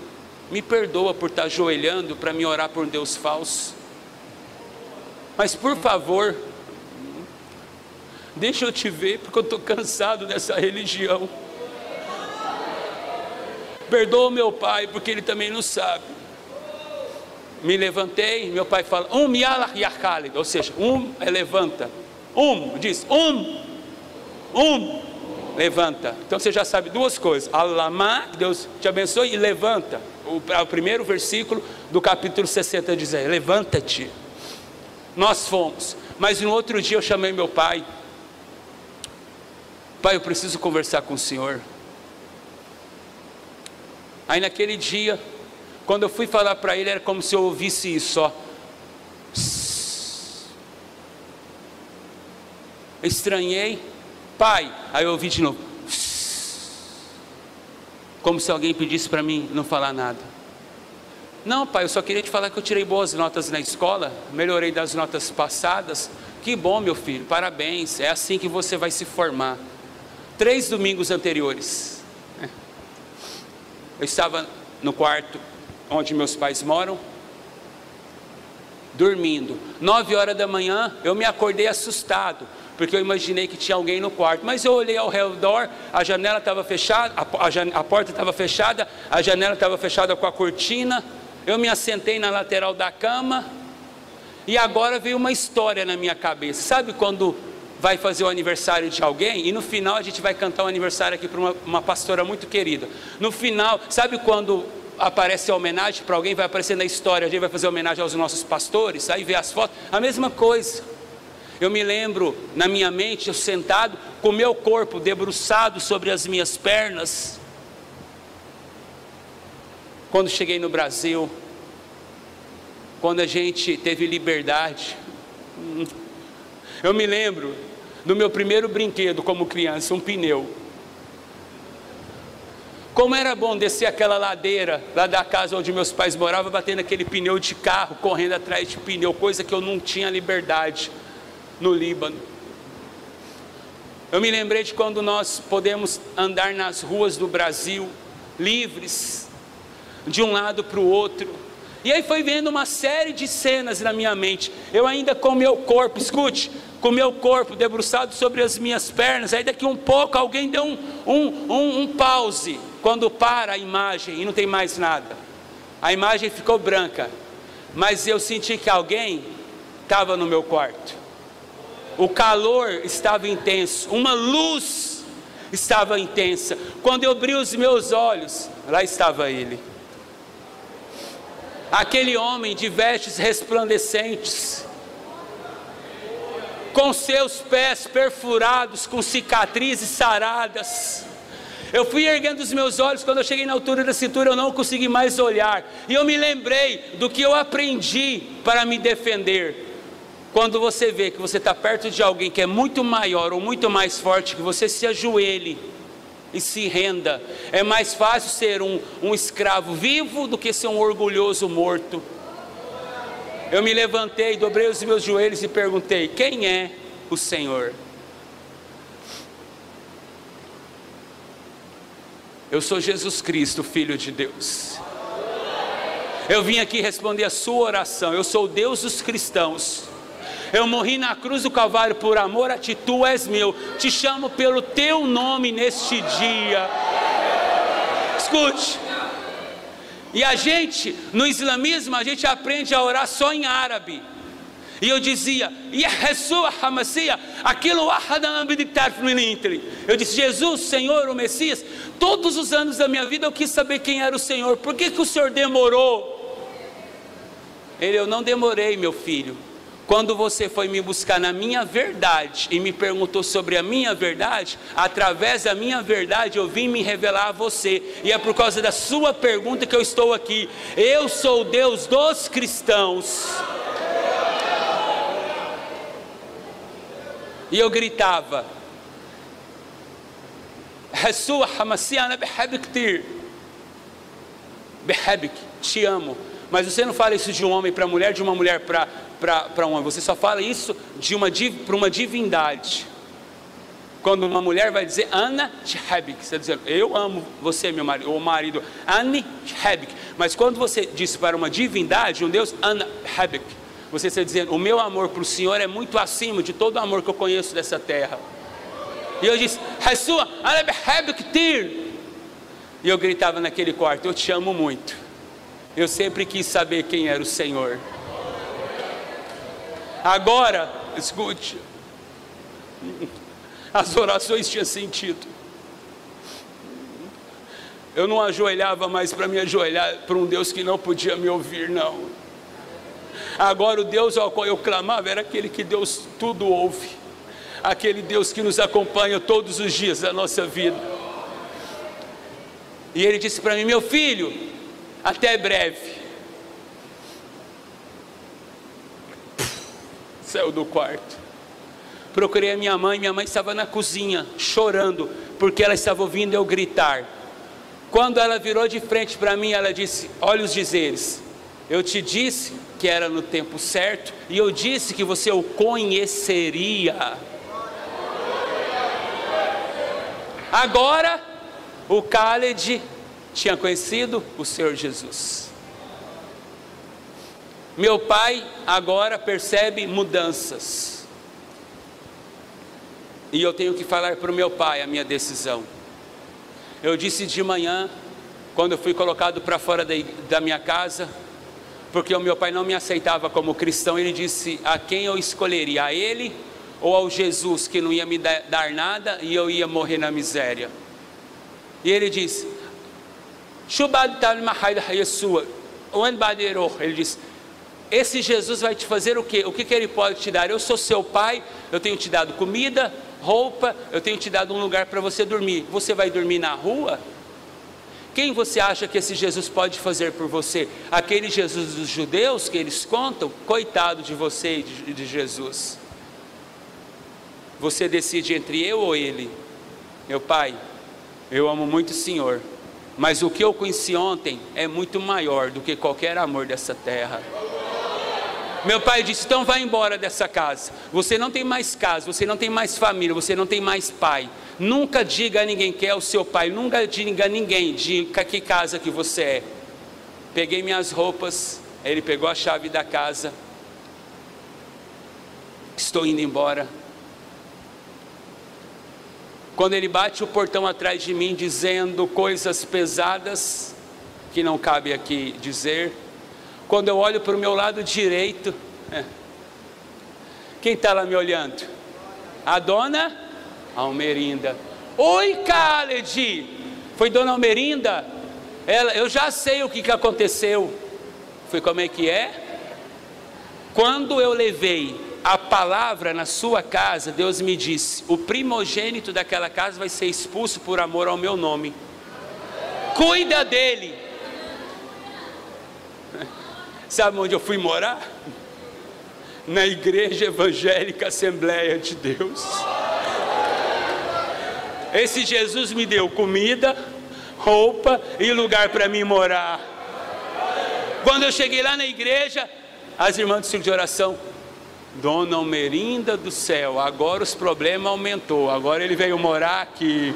me perdoa por estar ajoelhando para me orar por um Deus falso, mas por favor, deixa eu te ver, porque eu estou cansado dessa religião. Perdoa meu pai, porque ele também não sabe. Me levantei, meu pai fala, yalach yachale, ou seja, é levanta. Diz, levanta. Então você já sabe 2 coisas. Alamá, Deus te abençoe, e levanta. O primeiro versículo do capítulo 60 diz aí, levanta-te. Nós fomos, mas no outro dia eu chamei meu pai. Pai, eu preciso conversar com o senhor. Aí naquele dia, quando eu fui falar para ele, era como se eu ouvisse isso, ó. Eu estranhei, pai, aí eu ouvi de novo, como se alguém pedisse para mim não falar nada. Não, pai, eu só queria te falar que eu tirei boas notas na escola, melhorei das notas passadas. Que bom, meu filho, parabéns, é assim que você vai se formar. 3 domingos anteriores, eu estava no quarto onde meus pais moram, dormindo. 9 horas da manhã, eu me acordei assustado, porque eu imaginei que tinha alguém no quarto, mas eu olhei ao redor, a janela estava fechada, a porta estava fechada, a janela estava fechada com a cortina. Eu me assentei na lateral da cama, e agora veio uma história na minha cabeça. Sabe quando vai fazer o aniversário de alguém, e no final a gente vai cantar o aniversário aqui para uma pastora muito querida. No final, sabe quando aparece a homenagem para alguém, vai aparecer na história, a gente vai fazer homenagem aos nossos pastores, aí vê as fotos, a mesma coisa. Eu me lembro, na minha mente, eu sentado, com o meu corpo debruçado sobre as minhas pernas, quando cheguei no Brasil, quando a gente teve liberdade. Eu me lembro do meu primeiro brinquedo como criança, um pneu. Como era bom descer aquela ladeira lá da casa onde meus pais moravam, batendo aquele pneu de carro, correndo atrás de pneu, coisa que eu não tinha liberdade no Líbano. Eu me lembrei de quando nós podemos andar nas ruas do Brasil, livres, de um lado para o outro. E aí foi vendo uma série de cenas na minha mente. Eu ainda com o meu corpo, escute, com o meu corpo debruçado sobre as minhas pernas. Aí daqui um pouco alguém deu um pause, quando para a imagem e não tem mais nada. A imagem ficou branca, mas eu senti que alguém estava no meu quarto. O calor estava intenso, uma luz estava intensa. Quando eu abri os meus olhos, lá estava ele. Aquele homem de vestes resplandecentes, com seus pés perfurados, com cicatrizes saradas. Eu fui erguendo os meus olhos, quando eu cheguei na altura da cintura eu não consegui mais olhar. E eu me lembrei do que eu aprendi para me defender. Quando você vê que você está perto de alguém que é muito maior ou muito mais forte que você, se ajoelhe e se renda. É mais fácil ser um escravo vivo do que ser um orgulhoso morto. Eu me levantei, dobrei os meus joelhos e perguntei: quem é o Senhor? Eu sou Jesus Cristo, Filho de Deus. Eu vim aqui responder a sua oração. Eu sou o Deus dos cristãos. Eu morri na cruz do Calvário por amor a ti, tu és meu. Te chamo pelo teu nome neste dia. Escute. E a gente, no islamismo, a gente aprende a orar só em árabe. E eu dizia, eu disse: Jesus, Senhor, o Messias. Todos os anos da minha vida eu quis saber quem era o Senhor. Por que o Senhor demorou? Ele: eu não demorei, meu filho. Quando você foi me buscar na minha verdade e me perguntou sobre a minha verdade, através da minha verdade eu vim me revelar a você. E é por causa da sua pergunta que eu estou aqui. Eu sou o Deus dos cristãos. E eu gritava: Hesua Hamassi ana behabik tir. Behabik, te amo. Mas você não fala isso de um homem para mulher, de uma mulher para um homem. Você só fala isso para uma divindade. Quando uma mulher vai dizer Ana Shebik, você está dizendo, eu amo você, meu marido, ou marido, Ani Shebik. Mas quando você diz para uma divindade, um Deus, Ana Shebik, você está dizendo, o meu amor para o Senhor é muito acima de todo o amor que eu conheço dessa terra. E eu disse, Hesua ana behabik tir. E eu gritava naquele quarto, eu te amo muito. Eu sempre quis saber quem era o Senhor. Agora, escute, as orações tinham sentido. Eu não ajoelhava mais para me ajoelhar para um Deus que não podia me ouvir, não. Agora o Deus ao qual eu clamava era aquele que Deus tudo ouve, aquele Deus que nos acompanha todos os dias da nossa vida. E ele disse para mim, meu filho, até breve. Saiu do quarto. Procurei a minha mãe estava na cozinha, chorando, porque ela estava ouvindo eu gritar. Quando ela virou de frente para mim, ela disse, olha os dizeres, eu te disse que era no tempo certo, e eu disse que você o conheceria. Agora, o Khaled tinha conhecido o Senhor Jesus. Meu pai agora percebe mudanças. E eu tenho que falar para o meu pai a minha decisão. Eu disse de manhã, quando eu fui colocado para fora da minha casa, porque o meu pai não me aceitava como cristão, ele disse, a quem eu escolheria, a ele ou ao Jesus que não ia me dar nada e eu ia morrer na miséria? E ele disse, ele disse, esse Jesus vai te fazer o quê? O que ele pode te dar? Eu sou seu pai, eu tenho te dado comida, roupa, eu tenho te dado um lugar para você dormir. Você vai dormir na rua? Quem você acha que esse Jesus pode fazer por você? Aquele Jesus dos judeus que eles contam? Coitado de você e de Jesus. Você decide entre eu ou ele. Meu pai, eu amo muito o Senhor, mas o que eu conheci ontem é muito maior do que qualquer amor dessa terra. Meu pai disse, então vai embora dessa casa. Você não tem mais casa, você não tem mais família, você não tem mais pai. Nunca diga a ninguém que é o seu pai, nunca diga a ninguém de que casa que você é. Peguei minhas roupas, ele pegou a chave da casa. Estou indo embora. Quando ele bate o portão atrás de mim, dizendo coisas pesadas, que não cabe aqui dizer. Quando eu olho para o meu lado direito, quem está lá me olhando? A dona Almerinda. Oi, Khaled! Foi dona Almerinda? Eu já sei o que aconteceu. Foi como é que é? Quando eu levei a palavra na sua casa, Deus me disse, o primogênito daquela casa vai ser expulso por amor ao meu nome. Cuida dele. Sabe onde eu fui morar? Na Igreja Evangélica Assembleia de Deus. Esse Jesus me deu comida, roupa e lugar para mim morar. Quando eu cheguei lá na igreja, as irmãs do círculo de oração, dona Almerinda do céu, agora os problemas aumentou, agora ele veio morar aqui.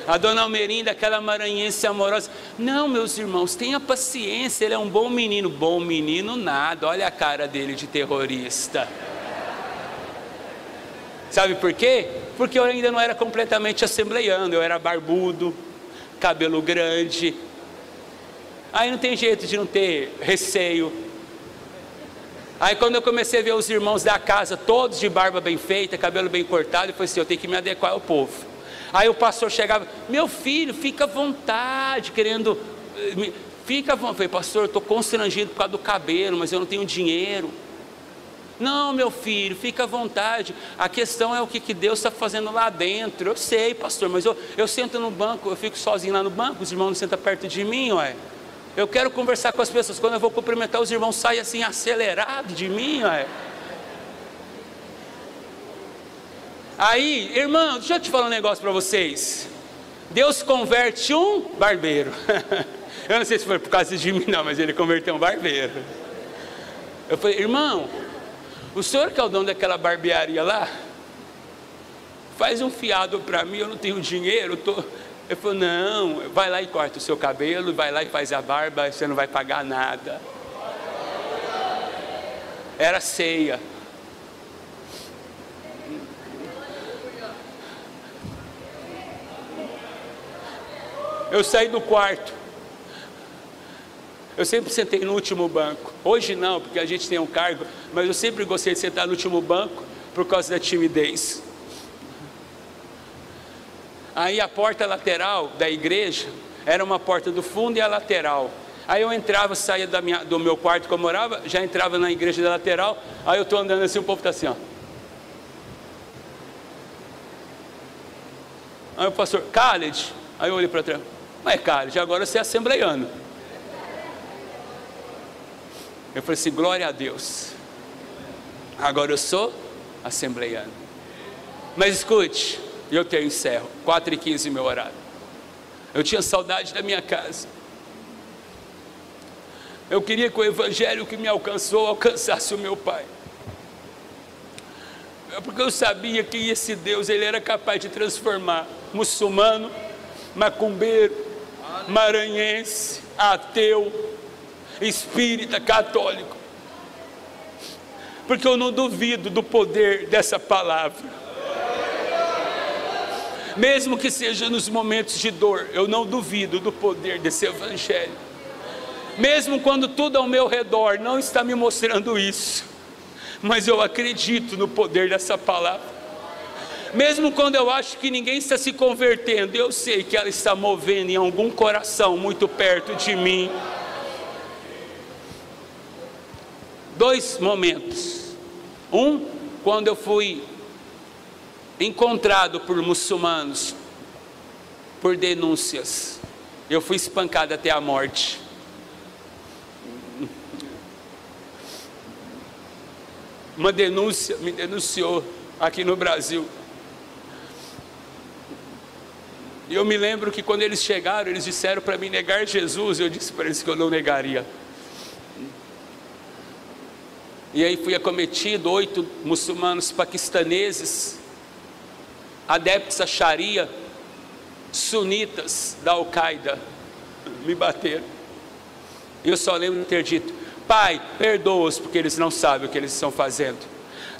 A dona Almerinda, aquela maranhense amorosa, não, meus irmãos, tenha paciência, ele é um bom menino nada, olha a cara dele de terrorista. Sabe por quê? Porque eu ainda não era completamente assembleiano, eu era barbudo, cabelo grande, aí não tem jeito de não ter receio. Aí quando eu comecei a ver os irmãos da casa, todos de barba bem feita, cabelo bem cortado, eu falei assim, eu tenho que me adequar ao povo. Aí o pastor chegava, meu filho, fica à vontade, fica à vontade. Eu falei, pastor, eu estou constrangido por causa do cabelo, mas eu não tenho dinheiro. Não, meu filho, fica à vontade, a questão é o que Deus está fazendo lá dentro. Eu sei, pastor, mas eu sento no banco, eu fico sozinho lá no banco, os irmãos não sentam perto de mim, ué. Eu quero conversar com as pessoas, quando eu vou cumprimentar, os irmãos saem assim, acelerados de mim, ué. Aí, irmão, deixa eu te falar um negócio para vocês. Deus converte um barbeiro. Eu não sei se foi por causa de mim não, mas ele converteu um barbeiro. Eu falei, irmão, o senhor que é o dono daquela barbearia lá, faz um fiado para mim, eu não tenho dinheiro, Ele falou, não, vai lá e corta o seu cabelo, vai lá e faz a barba, você não vai pagar nada. Era ceia. Eu saí do quarto. Eu sempre sentei no último banco. Hoje não, porque a gente tem um cargo, mas eu sempre gostei de sentar no último banco por causa da timidez. Aí a porta lateral da igreja era uma porta do fundo e a lateral. Aí eu entrava, saía do meu quarto que eu morava, já entrava na igreja da lateral. Aí eu estou andando assim, o povo está assim, ó. Aí o pastor, Khaled. Aí eu olhei para trás, mas Khaled, agora você é assembleiano. Eu falei assim, glória a Deus, agora eu sou assembleiano. Mas escute, eu encerro, 4h15 meu horário. Eu tinha saudade da minha casa. Eu queria que o evangelho que me alcançou alcançasse o meu pai. Porque eu sabia que esse Deus, ele era capaz de transformar muçulmano, macumbeiro, maranhense, ateu, espírita, católico. Porque eu não duvido do poder dessa palavra. Mesmo que seja nos momentos de dor, eu não duvido do poder desse evangelho. Mesmo quando tudo ao meu redor não está me mostrando isso, mas eu acredito no poder dessa palavra. Mesmo quando eu acho que ninguém está se convertendo, eu sei que ela está movendo em algum coração muito perto de mim. 2 momentos. Quando eu fui encontrado por muçulmanos, por denúncias, eu fui espancado até a morte. Uma denúncia me denunciou aqui no Brasil. E eu me lembro que quando eles chegaram, eles disseram para mim negar Jesus. Eu disse para eles que eu não negaria. E aí fui acometido, 8 muçulmanos paquistaneses, adeptos à Sharia, sunitas da Al-Qaeda, me bateram. E eu só lembro de ter dito, Pai, perdoa-os porque eles não sabem o que eles estão fazendo.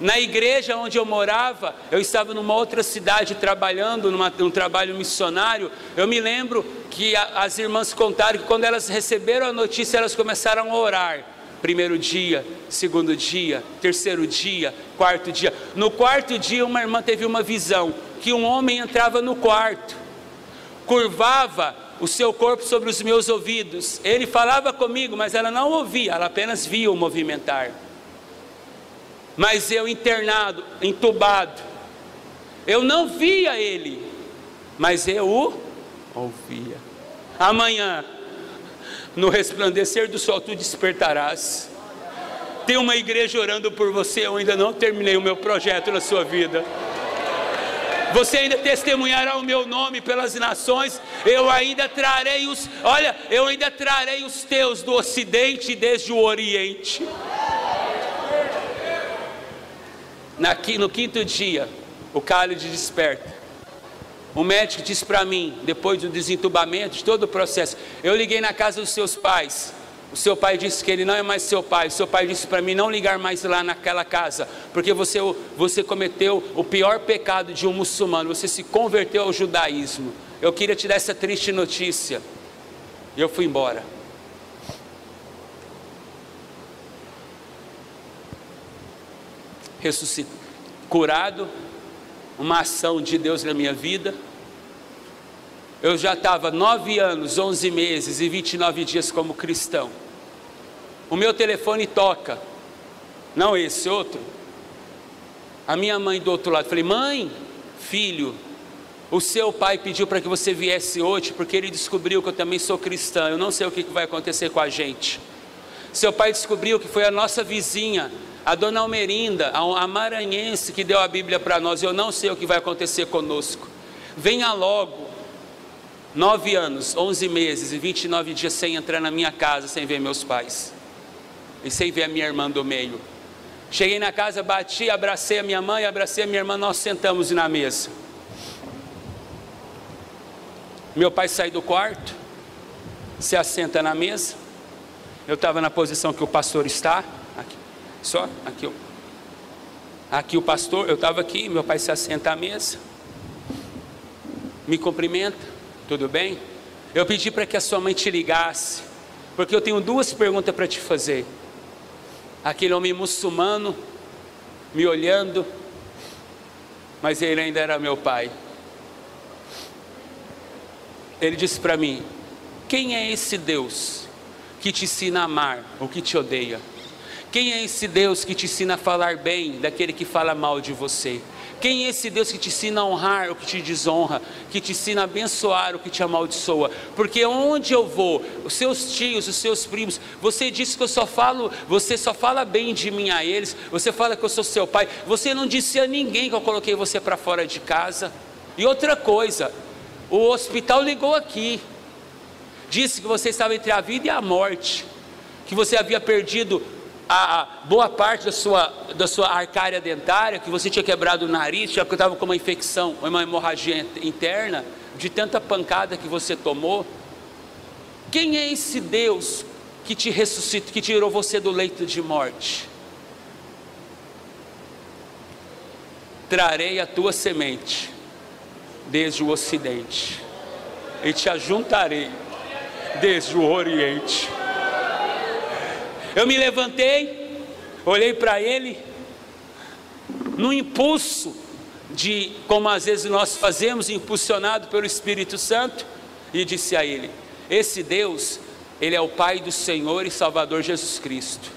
Na igreja onde eu morava, eu estava numa outra cidade trabalhando, num trabalho missionário. Eu me lembro que as irmãs contaram que quando elas receberam a notícia, elas começaram a orar. 1º dia, 2º dia, 3º dia, 4º dia. No 4º dia, uma irmã teve uma visão, que um homem entrava no quarto, curvava o seu corpo sobre os meus ouvidos. Ele falava comigo, mas ela não ouvia, ela apenas via o movimentar. Mas eu internado, entubado, eu não via ele, mas eu o ouvia. Amanhã, no resplandecer do sol, tu despertarás. Tem uma igreja orando por você. Eu ainda não terminei o meu projeto na sua vida. Você ainda testemunhará o meu nome pelas nações. Eu ainda trarei os teus do ocidente e desde o oriente. No 5º dia, o Khaled desperta. O médico disse para mim, depois do desentubamento, de todo o processo, eu liguei na casa dos seus pais. O seu pai disse que ele não é mais seu pai. O seu pai disse para mim não ligar mais lá naquela casa, porque você cometeu o pior pecado de um muçulmano, você se converteu ao judaísmo. Eu queria te dar essa triste notícia. E eu fui embora. Ressuscitado, curado, uma ação de Deus na minha vida. Eu já estava 9 anos, 11 meses e 29 dias como cristão. O meu telefone toca, não esse, outro. A minha mãe do outro lado, falei, mãe, filho, o seu pai pediu para que você viesse hoje, porque ele descobriu que eu também sou cristã. Eu não sei o que vai acontecer com a gente. Seu pai descobriu que foi a nossa vizinha, A dona Almerinda, a maranhense que deu a Bíblia para nós, eu não sei o que vai acontecer conosco. Venha logo, 9 anos, 11 meses e 29 dias sem entrar na minha casa, sem ver meus pais. E sem ver a minha irmã do meio. Cheguei na casa, bati, abracei a minha mãe, abracei a minha irmã, nós sentamos na mesa. Meu pai sai do quarto, se assenta na mesa. Eu estava na posição que o pastor está, aqui, só, aqui o pastor, eu estava aqui, meu pai se assenta à mesa, me cumprimenta, tudo bem? Eu pedi para que a sua mãe te ligasse, porque eu tenho 2 perguntas para te fazer. Aquele homem muçulmano, me olhando, mas ele ainda era meu pai. Ele disse para mim: quem é esse Deus que te ensina a amar ou que te odeia? Quem é esse Deus que te ensina a falar bem daquele que fala mal de você? Quem é esse Deus que te ensina a honrar o que te desonra, que te ensina a abençoar o que te amaldiçoa? Porque onde eu vou, os seus tios, os seus primos, você disse que você só fala bem de mim a eles, você fala que eu sou seu pai, você não disse a ninguém que eu coloquei você para fora de casa. E outra coisa, o hospital ligou aqui, disse que você estava entre a vida e a morte, que você havia perdido a boa parte da sua arcária dentária, que você tinha quebrado o nariz, já que estava com uma infecção, uma hemorragia interna, de tanta pancada que você tomou. Quem é esse Deus que te ressuscitou, que tirou você do leito de morte? Trarei a tua semente desde o ocidente e te ajuntarei desde o oriente. Eu me levantei, olhei para ele, no impulso de, como às vezes nós fazemos, impulsionado pelo Espírito Santo, e disse a ele: esse Deus, ele é o Pai do Senhor e Salvador Jesus Cristo.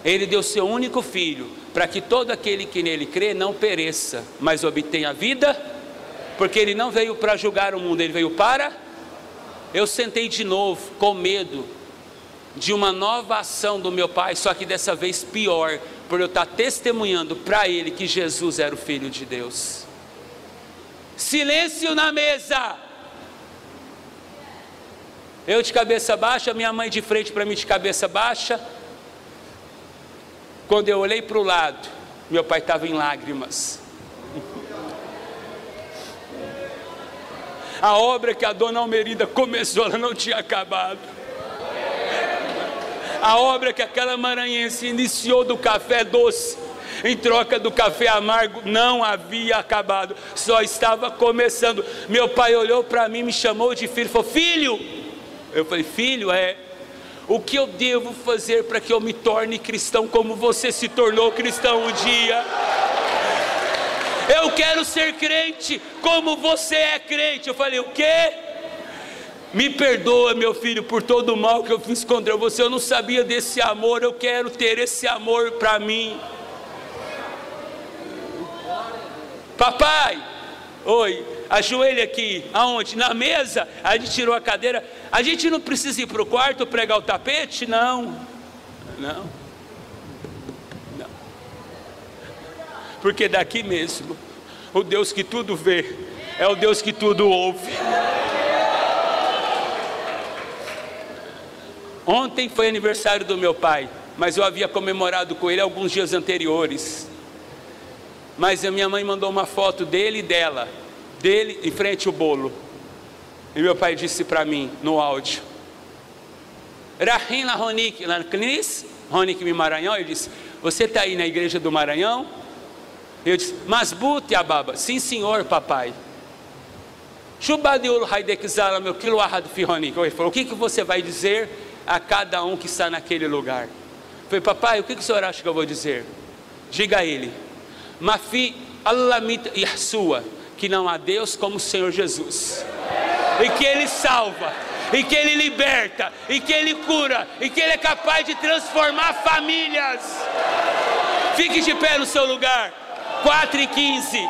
Ele deu seu único Filho, para que todo aquele que nele crê não pereça, mas obtenha a vida, porque ele não veio para julgar o mundo, ele veio para... Eu sentei de novo, com medo de uma nova ação do meu pai, só que dessa vez pior, por eu estar testemunhando para ele que Jesus era o Filho de Deus. Silêncio na mesa. Eu de cabeça baixa, minha mãe de frente para mim de cabeça baixa. Quando eu olhei para o lado, meu pai estava em lágrimas. A obra que a dona Almerinda começou, ela não tinha acabado. A obra que aquela maranhense iniciou do café doce, em troca do café amargo, não havia acabado, só estava começando. Meu pai olhou para mim, me chamou de filho, falou: filho. Eu falei: filho, o que eu devo fazer para que eu me torne cristão como você se tornou cristão um dia? Eu quero ser crente como você é crente. Eu falei: o quê? Me perdoa, meu filho, por todo o mal que eu fiz contra você. Eu não sabia desse amor. Eu quero ter esse amor para mim. Papai, oi, ajoelha aqui. Aonde? Na mesa. A gente tirou a cadeira. A gente não precisa ir para o quarto pregar o tapete? Não. Porque daqui mesmo, o Deus que tudo vê é o Deus que tudo ouve. Ontem foi aniversário do meu pai, mas eu havia comemorado com ele alguns dias anteriores. Mas a minha mãe mandou uma foto dele e dela, dele em frente ao bolo. E meu pai disse para mim no áudio: Rahina Ronik, lá no Cnis, Ronik no Maranhão. Ele disse: você está aí na igreja do Maranhão? Eu disse: Masbut Ababa. Sim, senhor, papai. Shubadiul Haidekzala, meu quilo ahad fi Ronik. Ele falou: o que você vai dizer a cada um que está naquele lugar? Eu falei: papai, o que o senhor acha que eu vou dizer? Diga a ele: Mafi Allamit Yahsua, que não há Deus como o Senhor Jesus, e que Ele salva, e que Ele liberta, e que Ele cura, e que Ele é capaz de transformar famílias. Fique de pé no seu lugar. 4h15.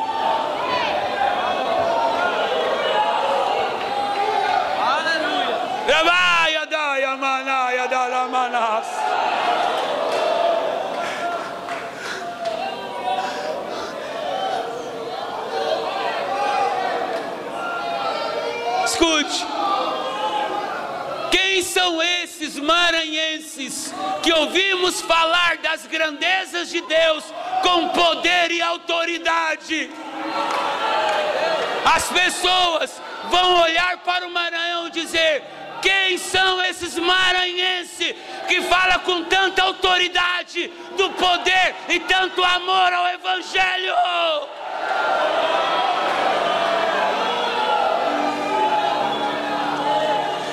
Quem são esses maranhenses que ouvimos falar das grandezas de Deus com poder e autoridade? As pessoas vão olhar para o Maranhão e dizer: quem são esses maranhenses que falam com tanta autoridade do poder e tanto amor ao Evangelho?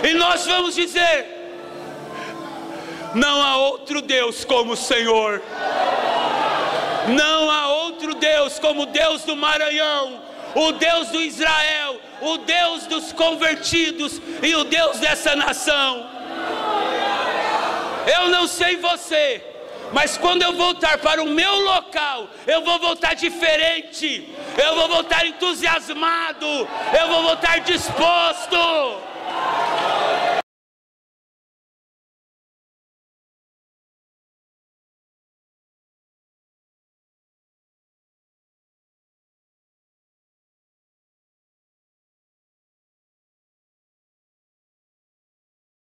E nós vamos dizer: não há outro Deus como o Senhor. Não há outro Deus como o Deus do Maranhão, o Deus do Israel, o Deus dos convertidos e o Deus dessa nação. Eu não sei você, mas quando eu voltar para o meu local, eu vou voltar diferente, eu vou voltar entusiasmado, eu vou voltar disposto.